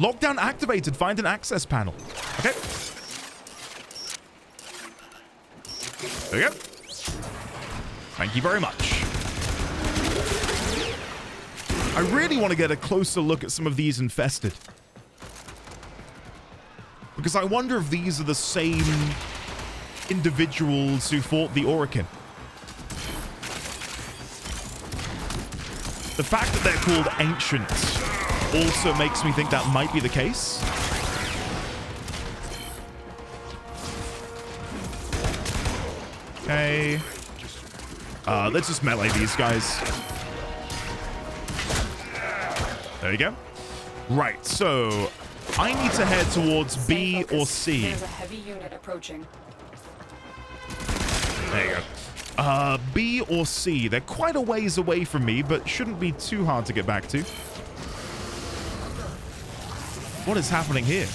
Lockdown activated. Find an access panel. Okay. There we go. Thank you very much. I really want to get a closer look at some of these Infested. Because I wonder if these are the same individuals who fought the Orokin. The fact that they're called Ancient also makes me think that might be the case. Okay. Let's just melee these guys. There you go. Right, so I need to head towards B or C. There's a heavy unit approaching. There you go. B or C. They're quite a ways away from me, but shouldn't be too hard to get back to. What is happening here?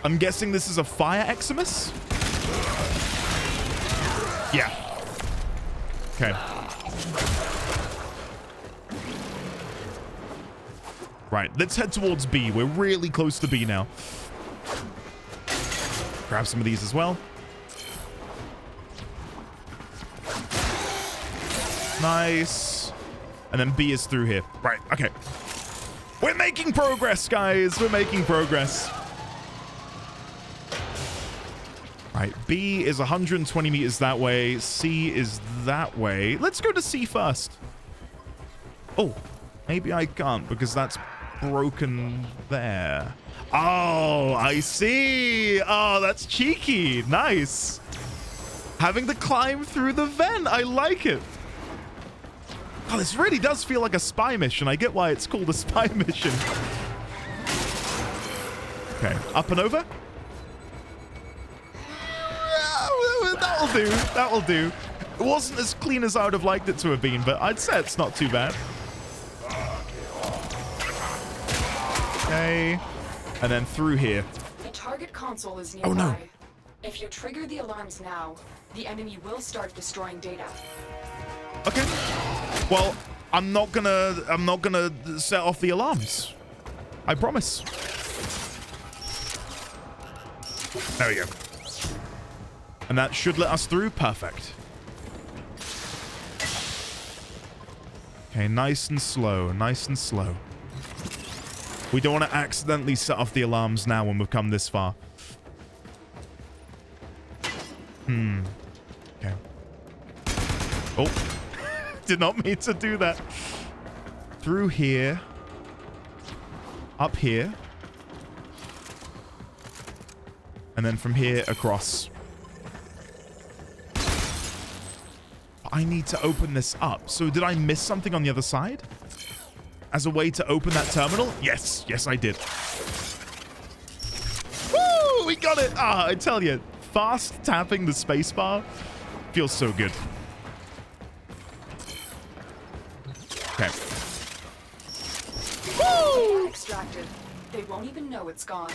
I'm guessing this is a fire Eximus? Yeah. Okay. Right, let's head towards B. We're really close to B now. Grab some of these as well. Nice. And then B is through here. Right, okay. We're making progress, guys. We're making progress. Right, B is 120 meters that way. C is that way. Let's go to C first. Oh, maybe I can't because that's broken there. Oh, I see. Oh, that's cheeky. Nice. Having to climb through the vent. I like it. Oh, this really does feel like a spy mission. I get why it's called a spy mission. Okay, up and over. That'll do. That'll do. It wasn't as clean as I would have liked it to have been, but I'd say it's not too bad. Okay. And then through here. The target console is nearby. Oh, no. If you trigger the alarms now, the enemy will start destroying data. Okay. Well, I'm not gonna set off the alarms. I promise. There we go. And that should let us through. Perfect. Okay, nice and slow. Nice and slow. We don't want to accidentally set off the alarms now when we've come this far. Okay. Oh. Did not mean to do that. Through here. Up here. And then from here across. I need to open this up. So did I miss something on the other side? As a way to open that terminal? Yes. Yes, I did. Woo! We got it. Ah, I tell you. Fast tapping the spacebar feels so good. Okay. Woo! Extracted. They won't even know it's gone.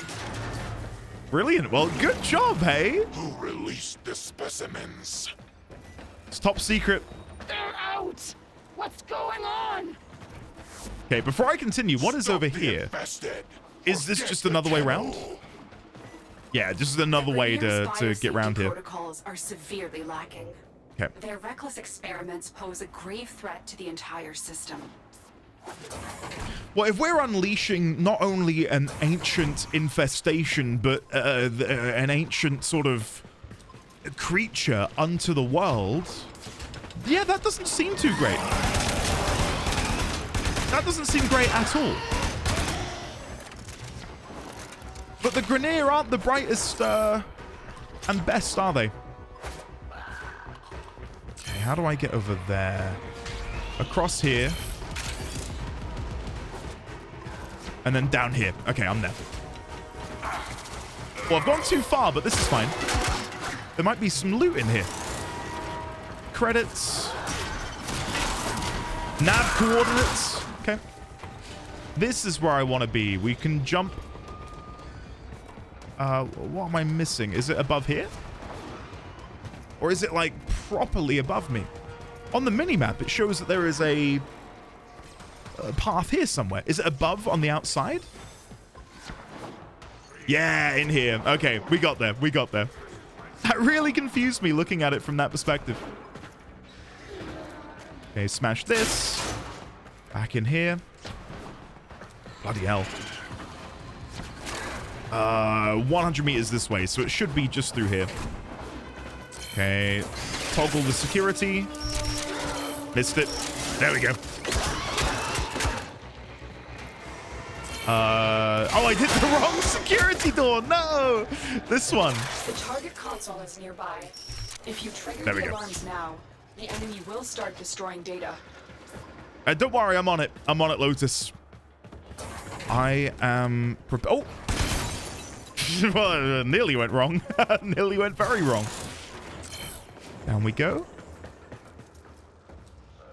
Brilliant. Well, good job, hey? Who released the specimens? It's top secret. They're out! What's going on? Okay, before I continue, what is over here? Infested. Is this just another way around? Yeah, just another way to get around here. Protocols are severely lacking. Okay. Their reckless experiments pose a grave threat to the entire system. Well, if we're unleashing not only an ancient infestation, but an ancient sort of creature unto the world, yeah, that doesn't seem too great. That doesn't seem great at all. But the Grineer aren't the brightest and best, are they? Okay, how do I get over there? Across here. And then down here. Okay, I'm there. Well, I've gone too far, but this is fine. There might be some loot in here. Credits. Nav coordinates. Okay. This is where I want to be. We can jump. What am I missing? Is it above here? Or is it like properly above me? On the minimap, it shows that there is a path here somewhere. Is it above on the outside? Yeah, in here. Okay, we got there. We got there. That really confused me looking at it from that perspective. Okay, smash this. Back in here. Bloody hell. 100 meters this way, so it should be just through here. Okay. Toggle the security. Missed it. There we go. Oh, I did the wrong security door. No! This one. The target console is nearby. If you trigger There we the go. alarms now, The enemy will start destroying data. Don't worry, I'm on it. I'm on it, Lotus. I am... Oh! Well, nearly went wrong. Nearly went very wrong. Down we go.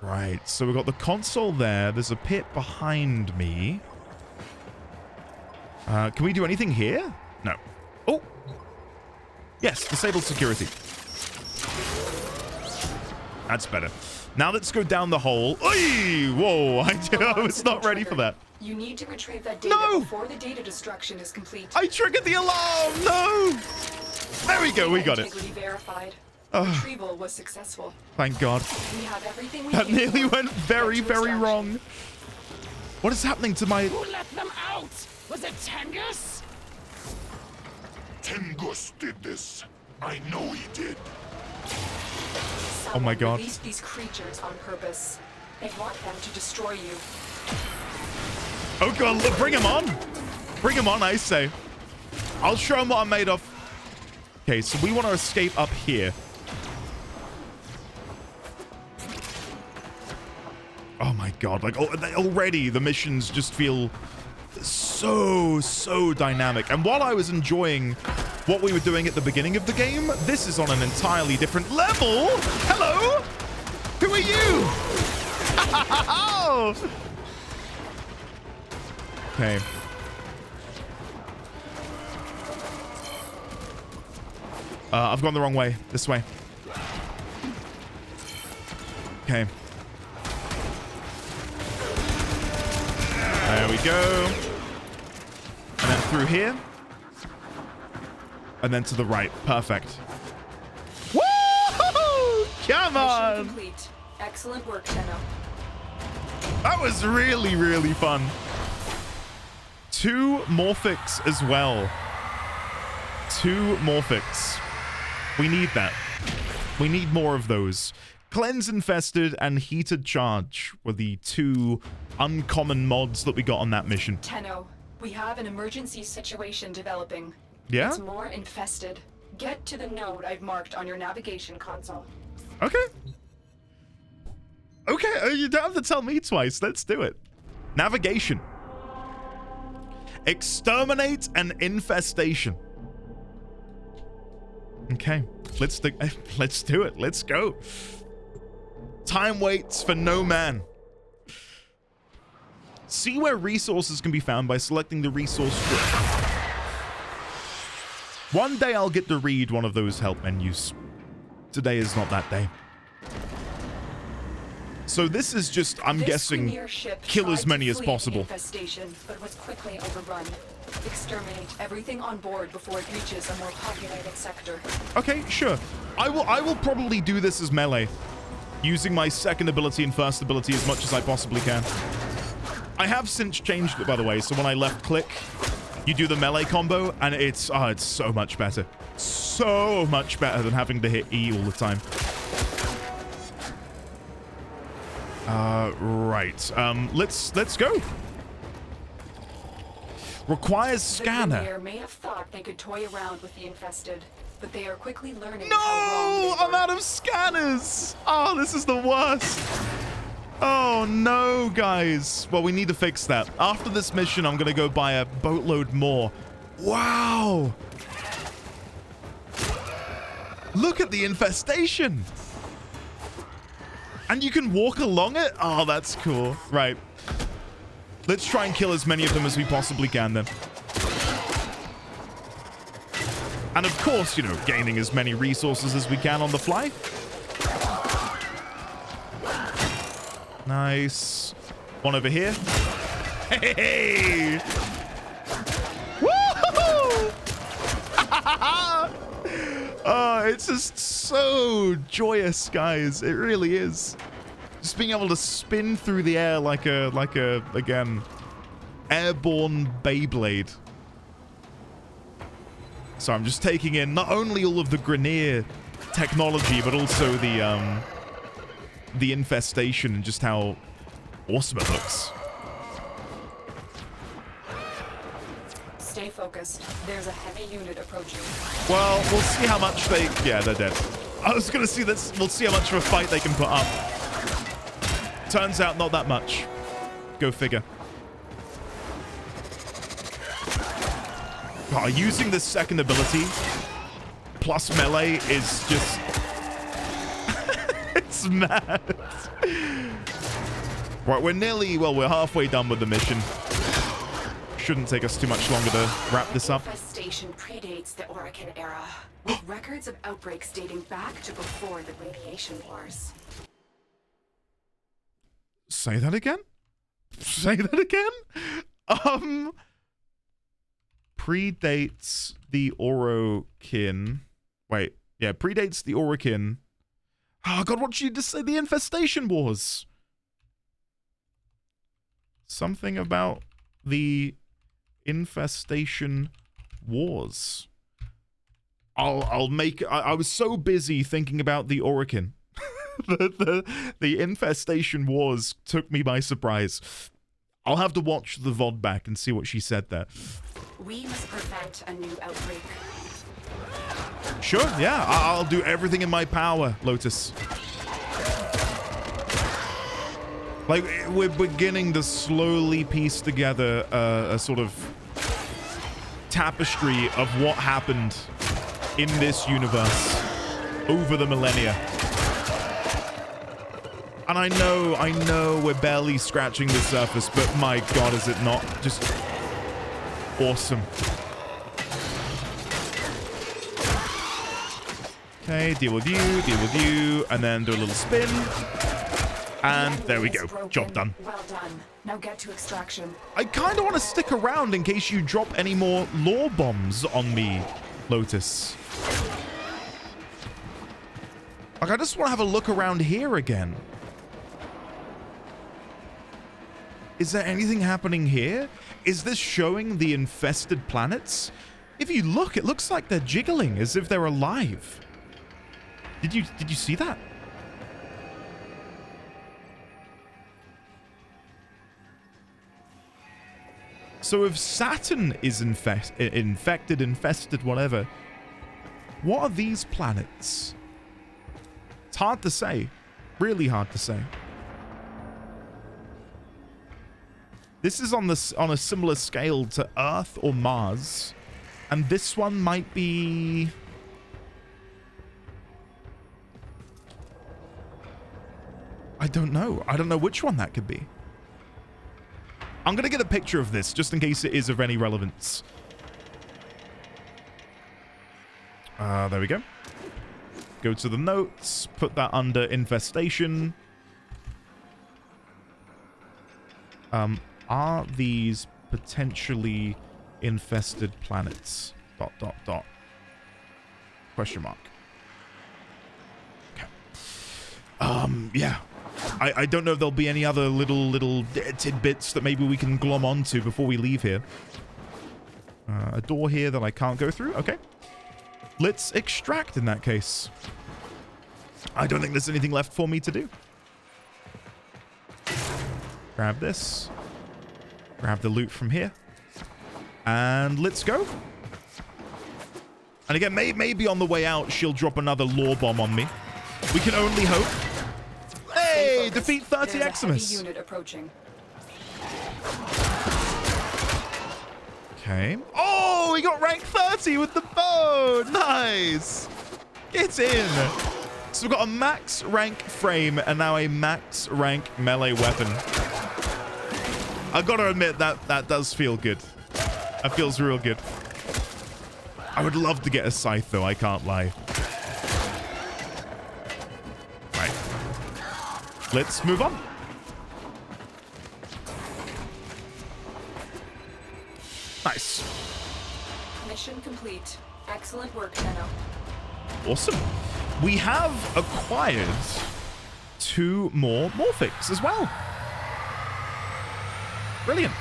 Right, so we've got the console there. There's a pit behind me. Can we do anything here? No. Oh! Yes, disable security. That's better. Now let's go down the hole. Oy! Whoa, I was not ready for that. You need to retrieve that data before the data destruction is complete. I triggered the alarm! No! There we go, we got it. Integrity verified. Retrieval was successful. Thank God. We have everything we That need nearly for went very, very wrong. What is happening to my... Who let them out? Was it Tengus? Tengus did this. I know he did. Oh my God. Release these creatures on purpose. They want them to destroy you. Oh God, look, bring him on. Bring him on, I say. I'll show him what I'm made of. Okay, so we want to escape up here. Oh my God, like already the missions just feel so dynamic. And while I was enjoying what we were doing at the beginning of the game, this is on an entirely different level. Hello? Who are you? Okay. I've gone the wrong way. This way. Okay. There we go. And then through here. And then to the right. Perfect. Woo! Come on! Mission complete. Excellent work, Tenno. That was really, really fun. 2 Morphics as well. 2 Morphics. We need that. We need more of those. Cleanse Infested and Heated Charge were the 2 uncommon mods that we got on that mission. Tenno, we have an emergency situation developing. Yeah? It's more infested. Get to the node I've marked on your navigation console. Okay. Okay, you don't have to tell me twice. Let's do it. Navigation. Exterminate an infestation. Okay, let's do it. Let's go. Time waits for no man. See where resources can be found by selecting the resource strip. One day I'll get to read one of those help menus. Today is not that day. So this is just, I'm guessing, kill as many as possible. Infestation, but was quickly overrun. Exterminate everything on board before it reaches a more populated sector. Okay, sure. I will probably do this as melee, using my second ability and first ability as much as I possibly can. I have since changed it, by the way, so when I left click, you do the melee combo, and it's so much better. So much better than having to hit E all the time. Right. Let's go. Requires scanner. The Grenier may have thought they could toy around with the infested, but they are quickly learning No! how wrong they I'm were. out of scanners! Oh, this is the worst. Oh, no, guys. Well, we need to fix that. After this mission, I'm going to go buy a boatload more. Wow! Look at the infestation! And you can walk along it? Oh, that's cool. Right. Let's try and kill as many of them as we possibly can, then. And of course, you know, gaining as many resources as we can on the fly. Nice. One over here. Hey! Woo-hoo-hoo! Oh, it's just so joyous, guys. It really is. Just being able to spin through the air like a again, airborne Beyblade. So I'm just taking in not only all of the Grenier technology, but also the infestation and just how awesome it looks. Stay focused. There's a heavy unit approaching. Well, we'll see how much they... Yeah, they're dead. I was gonna see this. We'll see how much of a fight they can put up. Turns out not that much. Go figure. Oh, using this second ability plus melee is just... it's mad. Right, we're halfway done with the mission. Shouldn't take us too much longer to wrap this up. Infestation predates the Orokin era, with records of outbreaks dating back to before the radiation wars. Say that again? Say that again? Predates the Orokin. Wait, yeah, predates the Orokin. Oh god, what did you just say? The Infestation wars. Something about the Infestation wars. I was so busy thinking about the Orokin. the Infestation wars took me by surprise. I'll have to watch the VOD back and see what she said there. We must prevent a new outbreak. Sure, yeah, I'll do everything in my power, Lotus. Like, we're beginning to slowly piece together a sort of tapestry of what happened in this universe over the millennia. And I know we're barely scratching the surface, but my god, is it not just awesome. Okay, deal with you, and then do a little spin. And there we go. Job done. Well done. Now get to extraction. I kind of want to stick around in case you drop any more lore bombs on me, Lotus. Like, I just want to have a look around here again. Is there anything happening here? Is this showing the infested planets? If you look, it looks like they're jiggling as if they're alive. Did you see that? So if Saturn is infested, whatever, what are these planets? It's hard to say. Really hard to say. This is on a similar scale to Earth or Mars. And this one might be... I don't know. I don't know which one that could be. I'm going to get a picture of this just in case it is of any relevance. There we go. Go to the notes. Put that under infestation. Are these potentially infested planets? ... Question mark. Okay. Yeah. I don't know if there'll be any other little tidbits that maybe we can glom onto before we leave here. A door here that I can't go through. Okay. Let's extract in that case. I don't think there's anything left for me to do. Grab this. Grab the loot from here. And let's go. And again, maybe on the way out, she'll drop another lore bomb on me. We can only hope. Hey, defeat 30 Eximus. Unit approaching. Okay. Oh, we got rank 30 with the bow. Nice. Get in. So we've got a max rank frame and now a max rank melee weapon. I've got to admit that does feel good. That feels real good. I would love to get a scythe though, I can't lie. Right. Let's move on. Nice. Mission complete. Excellent work, Tenno. Awesome. We have acquired 2 more Morphics as well. Brilliant.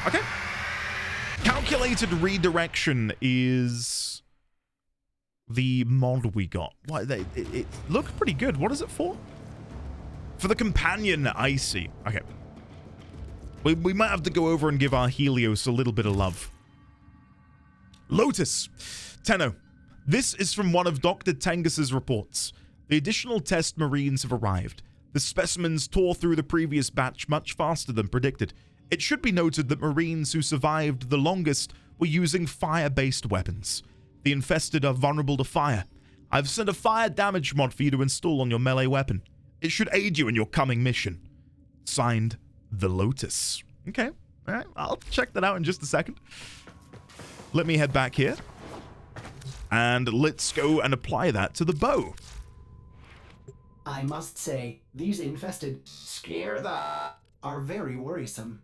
Okay. Calculated redirection is the mod we got. What, it looked pretty good. What is it for? For the companion, I see. Okay. We might have to go over and give our Helios a little bit of love. Lotus. Tenno. This is from one of Dr. Tengus's reports. The additional test marines have arrived. The specimens tore through the previous batch much faster than predicted. It should be noted that marines who survived the longest were using fire-based weapons. The infested are vulnerable to fire. I've sent a fire damage mod for you to install on your melee weapon. It should aid you in your coming mission. Signed, The Lotus. Okay, all right, I'll check that out in just a second. Let me head back here. And let's go and apply that to the bow. I must say, these infested are very worrisome.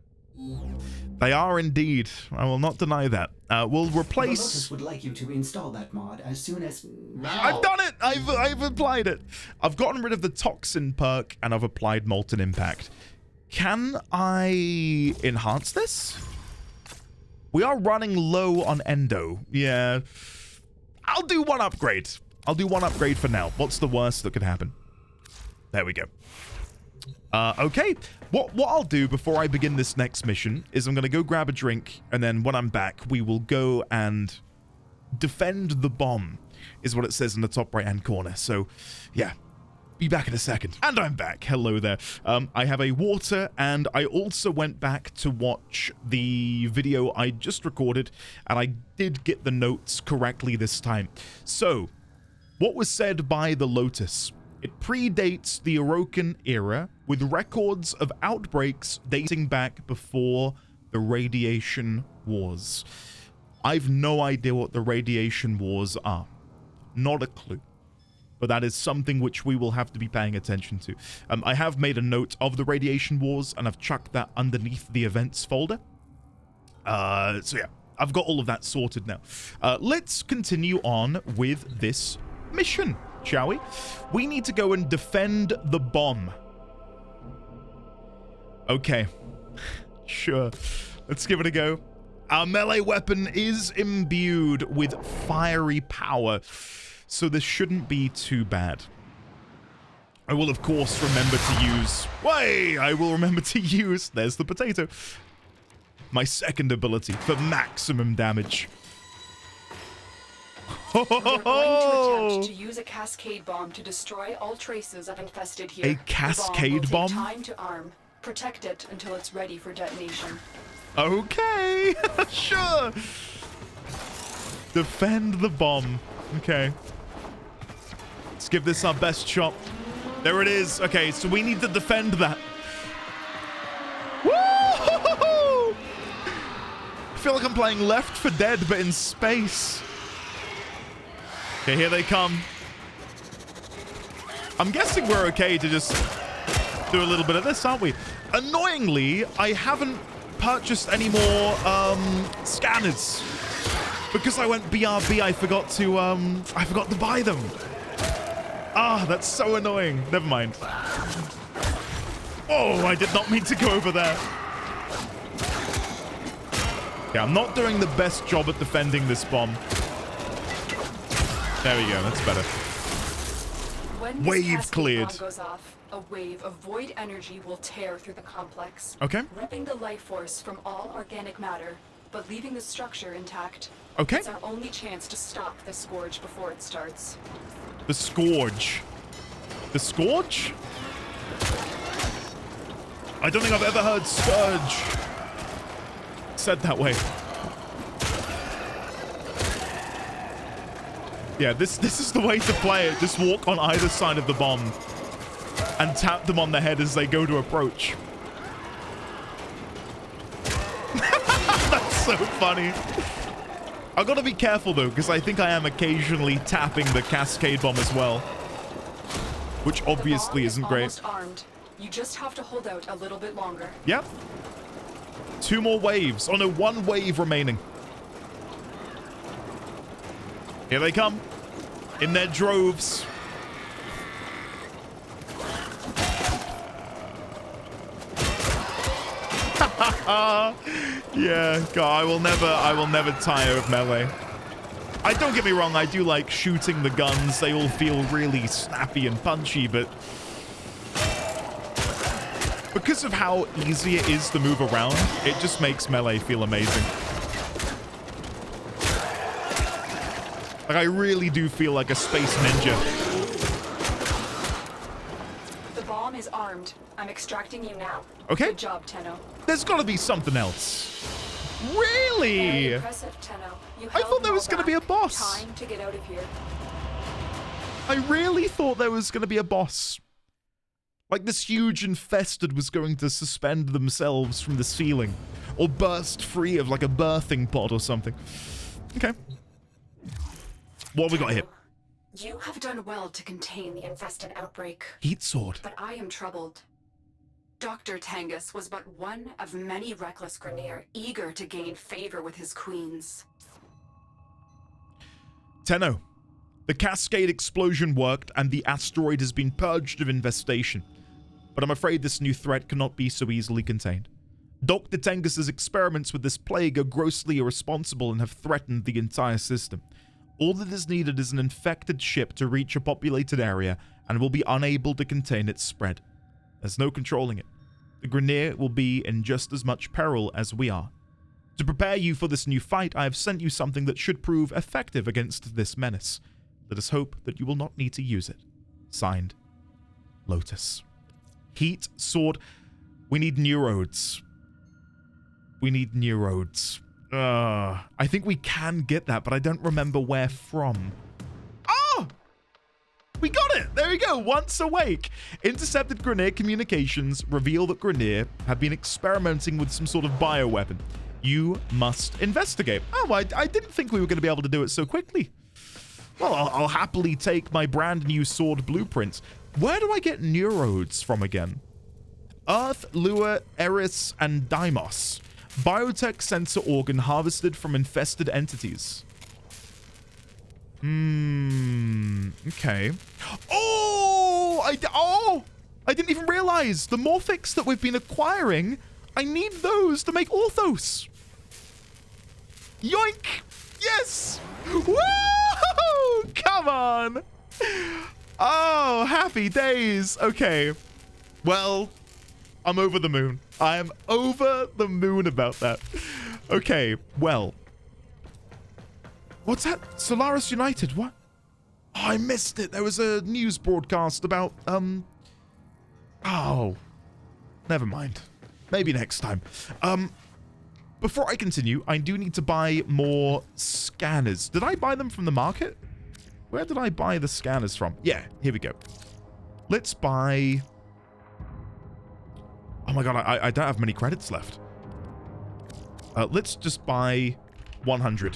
They are indeed. I will not deny that. We'll The replace... Lotus would like you to install that mod as soon as... I've done it! I've applied it. I've gotten rid of the toxin perk and I've applied molten impact. Can I enhance this? We are running low on endo. Yeah. I'll do one upgrade. I'll do one upgrade for now. What's the worst that could happen? There we go. Okay. What I'll do before I begin this next mission is I'm going to go grab a drink, and then when I'm back, we will go and defend the bomb, is what it says in the top right-hand corner. So, yeah. Be back in a second. And I'm back. Hello there. I have a water, and I also went back to watch the video I just recorded, and I did get the notes correctly this time. So, what was said by the Lotus? It predates the Orokin era, with records of outbreaks dating back before the Radiation Wars. I've no idea what the Radiation Wars are. Not a clue. But that is something which we will have to be paying attention to. I have made a note of the Radiation Wars, and I've chucked that underneath the events folder. So yeah, I've got all of that sorted now. Let's continue on with this mission, shall we? We need to go and defend the bomb. Okay, sure. Let's give it a go. Our melee weapon is imbued with fiery power, so this shouldn't be too bad. I will, of course, remember to use... I will remember to use... There's the potato. My second ability for maximum damage. We're going to attempt to use a cascade bomb to destroy all traces of infested here. A cascade bomb? The bomb will take time to arm. Protect it until it's ready for detonation. Okay, sure. Defend the bomb. Okay. Let's give this our best shot. There it is. Okay, so we need to defend that. Woo! I feel like I'm playing Left 4 Dead, but in space. Okay, here they come. I'm guessing we're okay to just do a little bit of this, aren't we? Annoyingly, I haven't purchased any more scanners because I went BRB. I forgot to buy them. Ah, that's so annoying. Never mind. Oh, I did not mean to go over there. Yeah, I'm not doing the best job at defending this bomb. There we go. That's better. When Wave cleared. Bomb goes off, a wave of void energy will tear through the complex, Okay. ripping the life force from all organic matter, but leaving the structure intact. Okay. It's our only chance to stop the scourge before it starts. The Scourge. The Scourge? I don't think I've ever heard Scourge said that way. Yeah, this is the way to play it. Just walk on either side of the bomb and tap them on the head as they go to approach. That's so funny. I've got to be careful, though, because I think I am occasionally tapping the cascade bomb as well, which obviously isn't great. Almost armed. You just have to hold out a little bit longer. Yep. 2 more waves. Oh, no, 1 wave remaining. Here they come. In their droves. Yeah, God, I will never tire of melee. Don't get me wrong, I do like shooting the guns. They all feel really snappy and punchy, but because of how easy it is to move around, it just makes melee feel amazing. Like, I really do feel like a space ninja. The bomb is armed. I'm extracting you now. Okay. Good job, Tenno. There's got to be something else. Really? Very impressive, Tenno. You I thought there was going to be a boss. Time to get out of here. I really thought there was going to be a boss. Like this huge infested was going to suspend themselves from the ceiling. Or burst free of like a birthing pod or something. Okay. What have we got here? You have done well to contain the infested outbreak. Heat sword. But I am troubled. Dr. Tengus was but one of many reckless Grineer eager to gain favor with his queens. Tenno, the Cascade explosion worked and the asteroid has been purged of infestation. But I'm afraid this new threat cannot be so easily contained. Dr. Tengus's experiments with this plague are grossly irresponsible and have threatened the entire system. All that is needed is an infected ship to reach a populated area and will be unable to contain its spread. There's no controlling it. The Grineer will be in just as much peril as we are. To prepare you for this new fight, I have sent you something that should prove effective against this menace. Let us hope that you will not need to use it. Signed, Lotus. Heat sword. We need neurodes. We need neurodes. I think we can get that, but I don't remember where from. Oh! We got it! There we go. Once awake. Intercepted Grineer communications reveal that Grineer have been experimenting with some sort of bioweapon. You must investigate. Oh, I didn't think we were going to be able to do it so quickly. Well, I'll happily take my brand new sword blueprints. Where do I get neurodes from again? Earth, Lua, Eris, and Deimos. Biotech sensor organ harvested from infested entities. Okay. Oh! I didn't even realize the morphics that we've been acquiring. I need those to make Orthos. Yoink! Yes! Woo! Come on! Oh, happy days. Okay. Well, I'm over the moon. I am over the moon about that. Okay, well. What's that? Solaris United, what? Oh, I missed it. There was a news broadcast about, oh. Never mind. Maybe next time. Before I continue, I do need to buy more scanners. Did I buy them from the market? Where did I buy the scanners from? Yeah, here we go. Let's buy... Oh my god, I don't have many credits left. Let's just buy 100.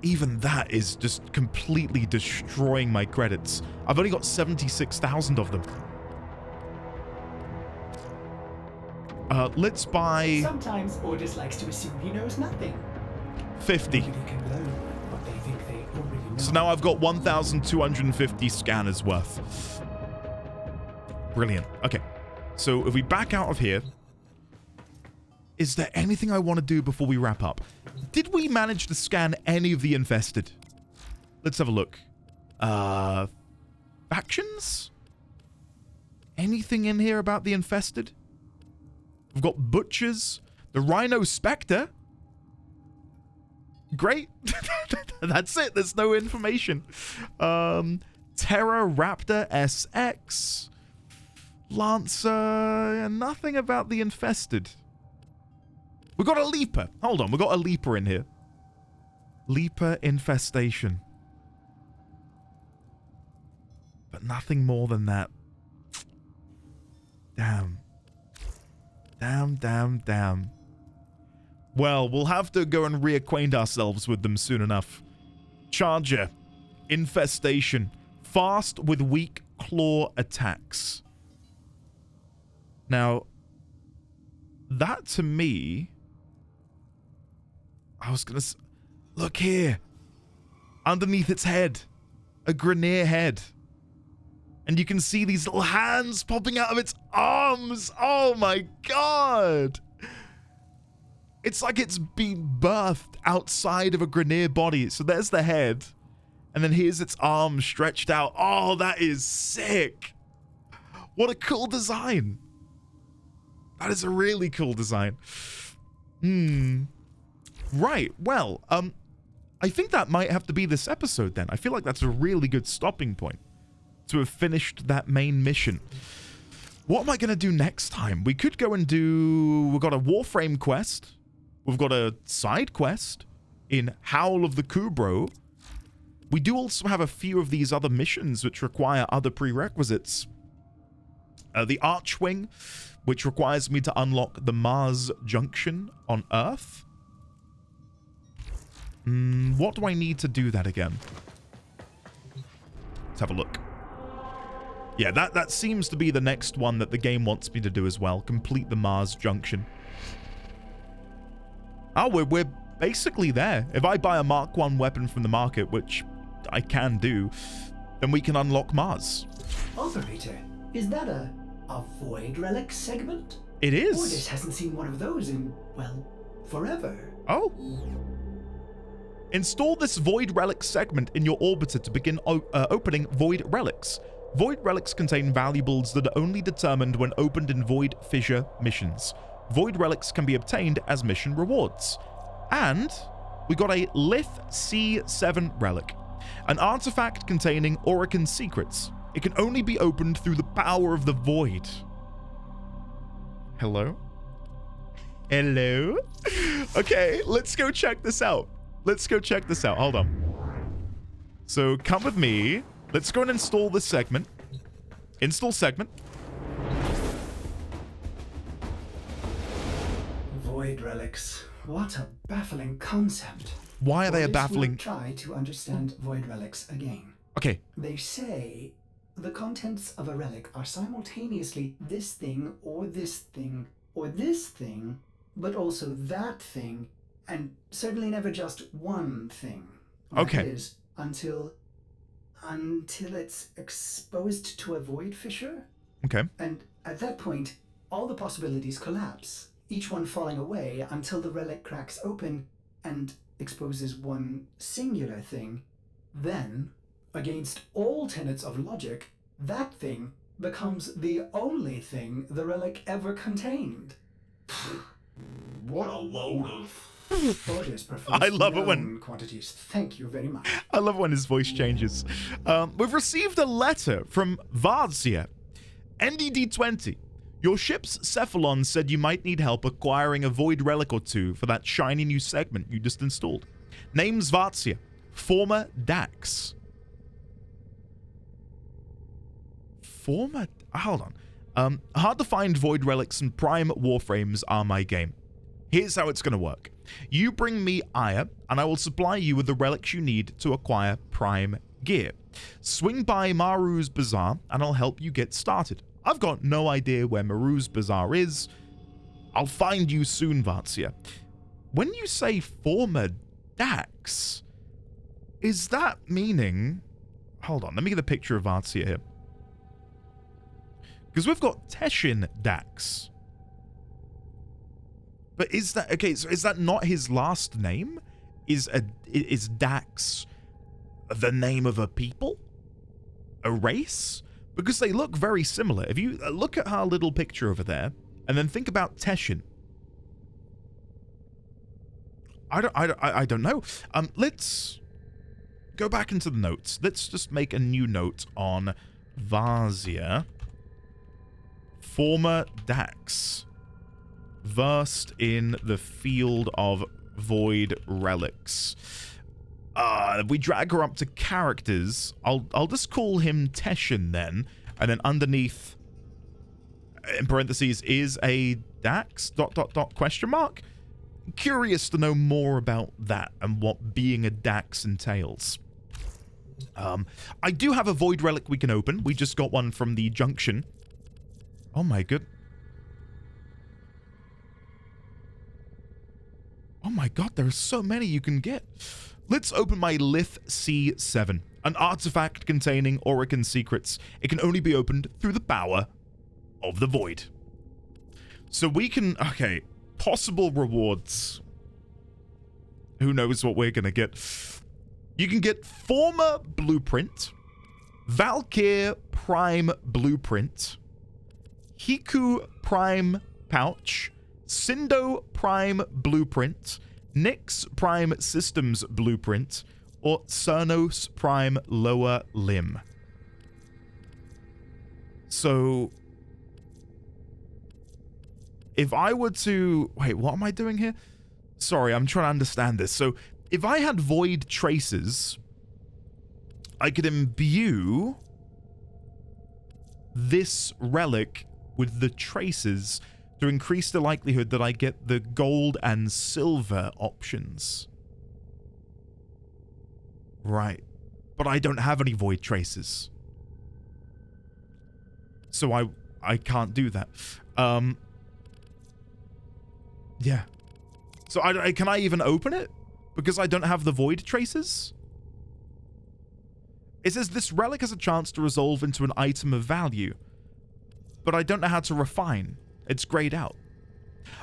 Even that is just completely destroying my credits. I've only got 76,000 of them. Let's buy... Sometimes Ordis likes to assume he knows nothing. 50. Nobody can learn what they think they already know. So now I've got 1,250 scanners worth. Brilliant. Okay. So if we back out of here, is there anything I want to do before we wrap up? Did we manage to scan any of the infested? Let's have a look. Factions? Anything in here about the infested? We've got butchers, the Rhino Spectre. Great. That's it. There's no information. Terra Raptor SX. Lancer. Nothing about the infested. We got a Leaper. Hold on. We got a Leaper in here. Leaper Infestation. But nothing more than that. Damn. Damn. Well, we'll have to go and reacquaint ourselves with them soon enough. Charger. Infestation. Fast with weak claw attacks. Now, that to me... I was gonna... Look here. Underneath its head. A Grineer head. And you can see these little hands popping out of its arms. Oh my god. It's like it's been birthed outside of a Grineer body. So there's the head. And then here's its arms stretched out. Oh, that is sick. What a cool design. That is a really cool design. Right. Well, I think that might have to be this episode then. I feel like that's a really good stopping point to have finished that main mission. What am I going to do next time? We could go and do... We've got a Warframe quest. We've got a side quest in Howl of the Kubro. We do also have a few of these other missions which require other prerequisites. The Archwing, which requires me to unlock the Mars Junction on Earth. What do I need to do that again? Let's have a look. Yeah, that seems to be the next one that the game wants me to do as well. Complete the Mars Junction. Oh, we're basically there. If I buy a Mark 1 weapon from the market, which I can do, then we can unlock Mars. Operator, is that a Void Relic segment? It is. Ordis hasn't seen one of those in, well, forever. Oh. Install this Void Relic segment in your orbiter to begin opening Void Relics. Void Relics contain valuables that are only determined when opened in Void Fissure missions. Void Relics can be obtained as mission rewards. And we got a Lith C7 relic, an artifact containing Orokin secrets. It can only be opened through the power of the Void. Hello? Hello? Okay, let's go check this out. Let's go check this out. Hold on. So come with me. Let's go and install this segment. Install segment. Void relics. What a baffling concept. Why are they a Ordis baffling... will try to understand void relics again. Okay. They say the contents of a relic are simultaneously this thing, or this thing, or this thing, but also that thing, and certainly never just one thing. Okay. That is, until it's exposed to a void fissure. Okay. And at that point, all the possibilities collapse, each one falling away until the relic cracks open and exposes one singular thing. Then, against all tenets of logic, that thing becomes the only thing the relic ever contained. What a load of... I love it when quantities. Thank you very much. I love when his voice changes. We've received a letter from Vadzia. NDD-20. Your ship's Cephalon said you might need help acquiring a void relic or two for that shiny new segment you just installed. Name's Vadzia. Former Dax. Hold on. Hard to find void relics and prime warframes are my game. Here's how it's going to work. You bring me Aya, and I will supply you with the relics you need to acquire prime gear. Swing by Maru's Bazaar, and I'll help you get started. I've got no idea where Maru's Bazaar is. I'll find you soon, Vadzia. When you say former Dax, is that meaning... Hold on, let me get a picture of Vadzia here. Because we've got Teshin Dax. But is that... Okay, so is that not his last name? Is Dax the name of a people? A race? Because they look very similar. If you look at her little picture over there, and then think about Teshin. I don't know. Let's go back into the notes. Let's just make a new note on Vadzia. Former Dax. Versed in the field of void relics. If we drag her up to characters, I'll just call him Teshin then, and then underneath, in parentheses, is a Dax, ... question mark? Curious to know more about that and what being a Dax entails. I do have a void relic we can open. We just got one from the junction. Oh my god. Oh my god, there are so many you can get. Let's open my Lith C7, an artifact containing Orokin secrets. It can only be opened through the power of the void. So we can... Okay, possible rewards. Who knows what we're gonna get. You can get Former Blueprint, Valkyr Prime Blueprint, Hiku Prime Pouch, Sindo Prime Blueprint, Nyx Prime Systems Blueprint or Cernos Prime Lower Limb. So, if I were to... Wait, what am I doing here? Sorry, I'm trying to understand this. So, if I had void traces, I could imbue this relic with the traces to increase the likelihood that I get the gold and silver options. Right. But I don't have any void traces. So I can't do that. Yeah. So can I even open it? Because I don't have the void traces? It says this relic has a chance to resolve into an item of value, but I don't know how to refine. It's grayed out.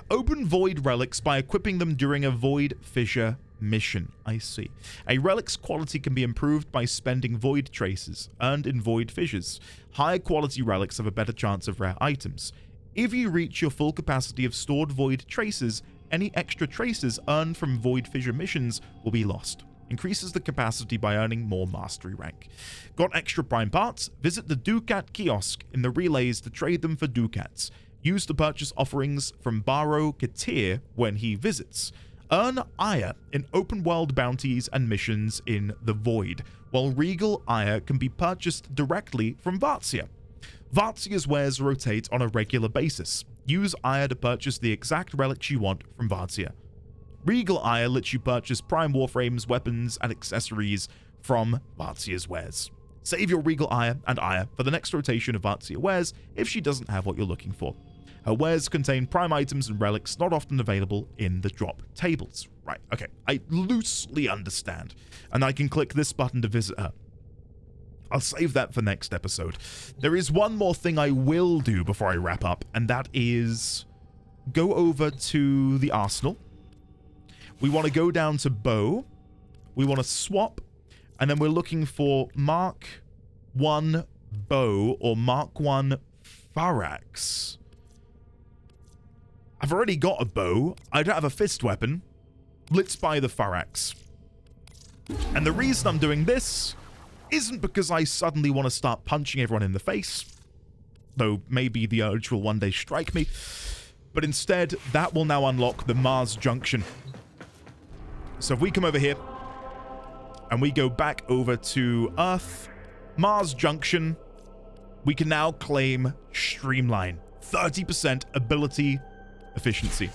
Open void relics by equipping them during a void fissure mission. I see. A relic's quality can be improved by spending void traces earned in void fissures. Higher quality relics have a better chance of rare items. If you reach your full capacity of stored void traces, any extra traces earned from void fissure missions will be lost. Increases the capacity by earning more mastery rank. Got extra prime parts? Visit the Ducat kiosk in the relays to trade them for ducats. Use to purchase offerings from Baro Katir when he visits. Earn Ire in open world bounties and missions in the Void, while Regal Ire can be purchased directly from Varzia. Varzia's wares rotate on a regular basis. Use Ire to purchase the exact relics you want from Varzia. Regal Ire lets you purchase prime warframes, weapons, and accessories from Varzia's wares. Save your Regal Ire and Ire for the next rotation of Varzia wares if she doesn't have what you're looking for. Her wares contain prime items and relics not often available in the drop tables. Right, okay, I loosely understand. And I can click this button to visit her. I'll save that for next episode. There is one more thing I will do before I wrap up, and that is go over to the arsenal. We want to go down to bow. We want to swap, and then we're looking for Mark 1 bow or Mark 1 Farax. I've already got a bow. I don't have a fist weapon. Let's buy the Farax. And the reason I'm doing this isn't because I suddenly want to start punching everyone in the face, though maybe the urge will one day strike me, but instead that will now unlock the Mars Junction. So if we come over here and we go back over to Earth, Mars Junction, we can now claim Streamline, 30% ability efficiency.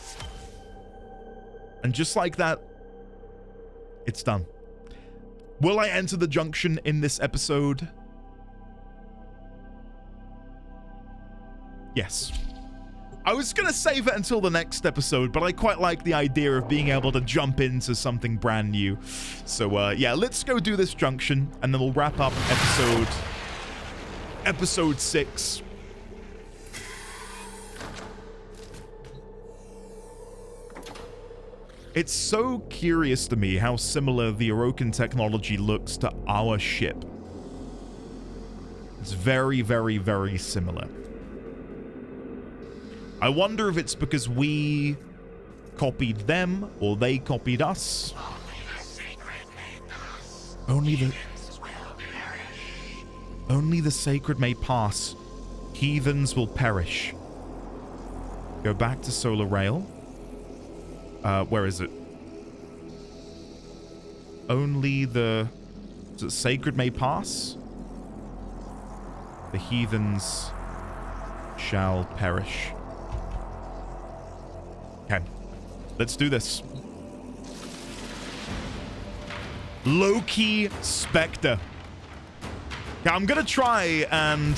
And just like that, it's done. Will I enter the junction in this episode? Yes. I was going to save it until the next episode, but I quite like the idea of being able to jump into something brand new. So, yeah, let's go do this junction, and then we'll wrap up episode 6. It's so curious to me how similar the Orokin technology looks to our ship. It's very, very, very similar. I wonder if it's because we copied them or they copied us. Only the sacred may pass. Heathens will perish. Go back to Solar Rail. Where is it? Only the sacred may pass. The heathens shall perish. Okay, let's do this. Low-key Spectre. Yeah, I'm gonna try and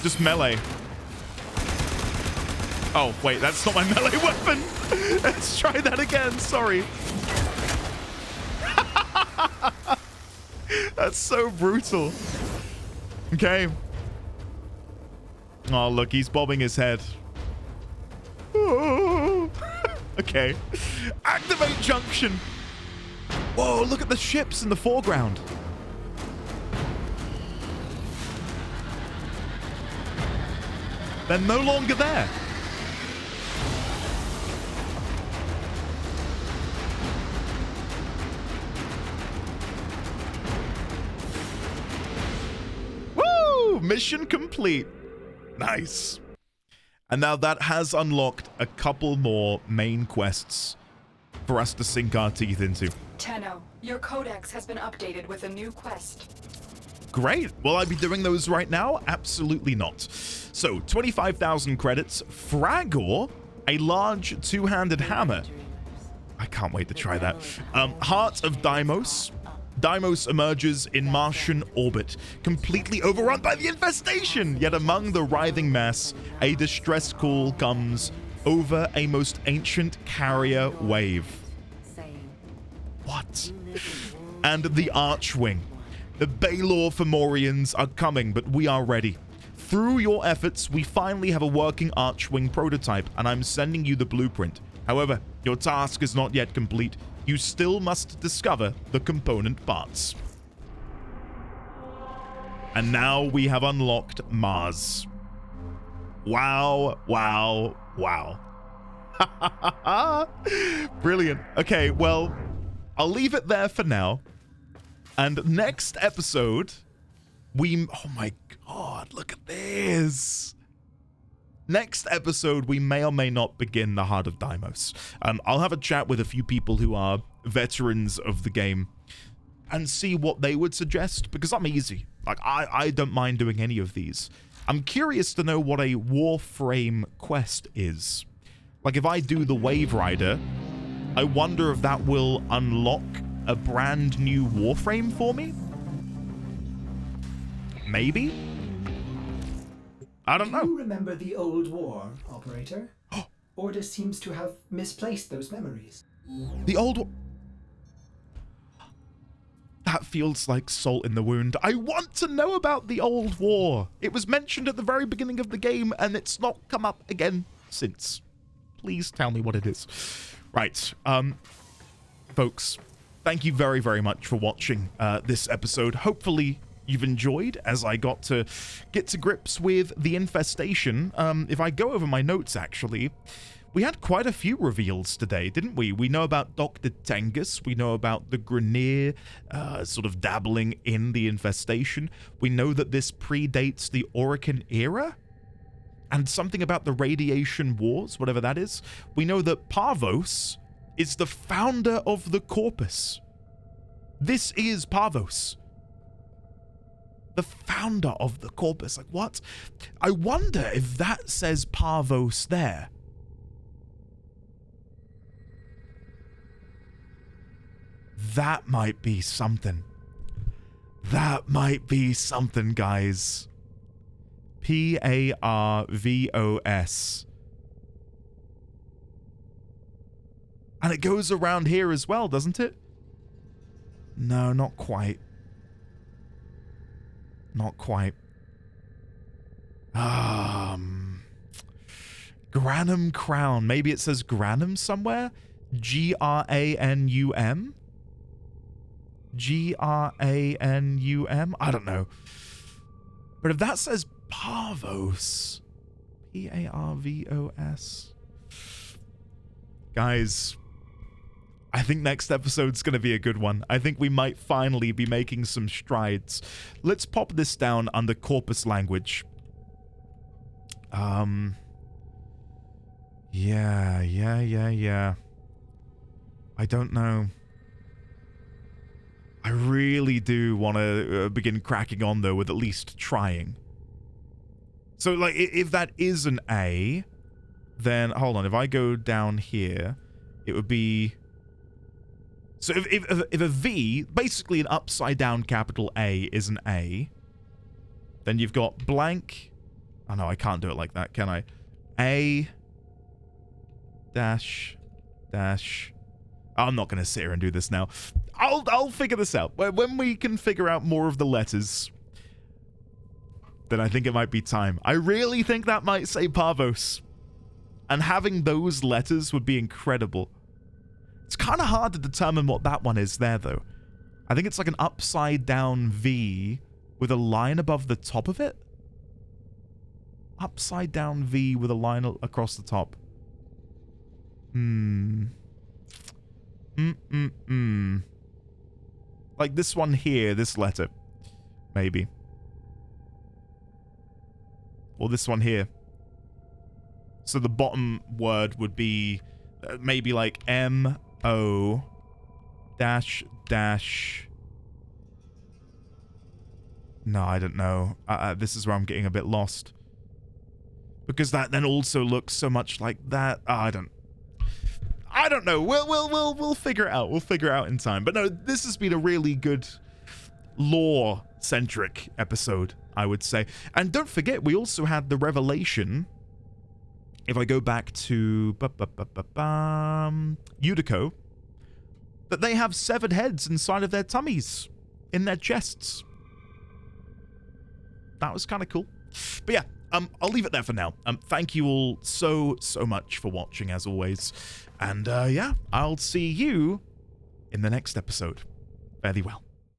just melee. Oh, wait, that's not my melee weapon. Let's try that again. Sorry. That's so brutal. Okay. Oh, look, he's bobbing his head. Oh. Okay. Activate junction. Whoa, look at the ships in the foreground. They're no longer there. Mission complete. Nice. And now that has unlocked a couple more main quests for us to sink our teeth into. Tenno, your codex has been updated with a new quest. Great. Will I be doing those right now? Absolutely not. So, 25,000 credits. Fragor, a large two-handed hammer. I can't wait to try that. Heart of Deimos. Deimos emerges in Martian orbit, completely overrun by the infestation. Yet among the writhing mass, a distress call comes over a most ancient carrier wave. What? And the Archwing. The Baylor Fomorians are coming, but we are ready. Through your efforts, we finally have a working Archwing prototype, and I'm sending you the blueprint. However, your task is not yet complete. You still must discover the component parts. And now we have unlocked Mars. Wow, wow, wow. Brilliant. Okay, well, I'll leave it there for now. And next episode, oh my God, look at this. Next episode, we may or may not begin the Heart of Deimos. I'll have a chat with a few people who are veterans of the game and see what they would suggest, because I'm easy. Like, I don't mind doing any of these. I'm curious to know what a Warframe quest is. Like, if I do the Wave Rider, I wonder if that will unlock a brand new Warframe for me? Maybe? I don't know. Do you remember the old war, Operator? Order seems to have misplaced those memories. The old... That feels like salt in the wound. I want to know about the old war. It was mentioned at the very beginning of the game, and it's not come up again since. Please tell me what it is. Right. Folks, thank you very, very much for watching this episode. Hopefully you've enjoyed as I got to get to grips with the infestation. If I go over my notes, actually, we had quite a few reveals today, didn't we? We know about Dr. Tengus. We know about the Grineer sort of dabbling in the infestation. We know that this predates the Orokin era and something about the radiation wars, whatever that is. We know that Parvos is the founder of the Corpus. This is Parvos. The founder of the Corpus. Like, what? I wonder if that says Parvos there. That might be something. That might be something, guys. Parvos. And it goes around here as well, doesn't it? No, not quite. Not quite. Granum Crown. Maybe it says Granum somewhere? Granum? Granum? I don't know. But if that says Parvos, Parvos. Guys, I think next episode's going to be a good one. I think we might finally be making some strides. Let's pop this down under corpus language. Yeah. I don't know. I really do want to begin cracking on, though, with at least trying. So, like, if that is an A, then, hold on, if I go down here, it would be... So if a V, basically an upside-down capital A is an A, then you've got blank... Oh, no, I can't do it like that, can I? A... Dash... Dash... I'm not going to sit here and do this now. I'll figure this out. When we can figure out more of the letters, then I think it might be time. I really think that might say Parvos. And having those letters would be incredible. It's kind of hard to determine what that one is there, though. I think it's like an upside-down V with a line above the top of it. Upside-down V with a line across the top. Like this one here, this letter. Maybe. or this one here. So the bottom word would be maybe like M-O dash dash. No, I don't know. This is where I'm getting a bit lost. Because that then also looks so much like that. I don't know. We'll figure it out. We'll figure it out in time. But no, this has been a really good lore-centric episode, I would say. And don't forget, we also had the revelation. If I go back to Yudico, that they have severed heads inside of their tummies, in their chests. That was kind of cool. But yeah, I'll leave it there for now. Thank you all so much for watching, as always. And yeah, I'll see you in the next episode. Fairly well.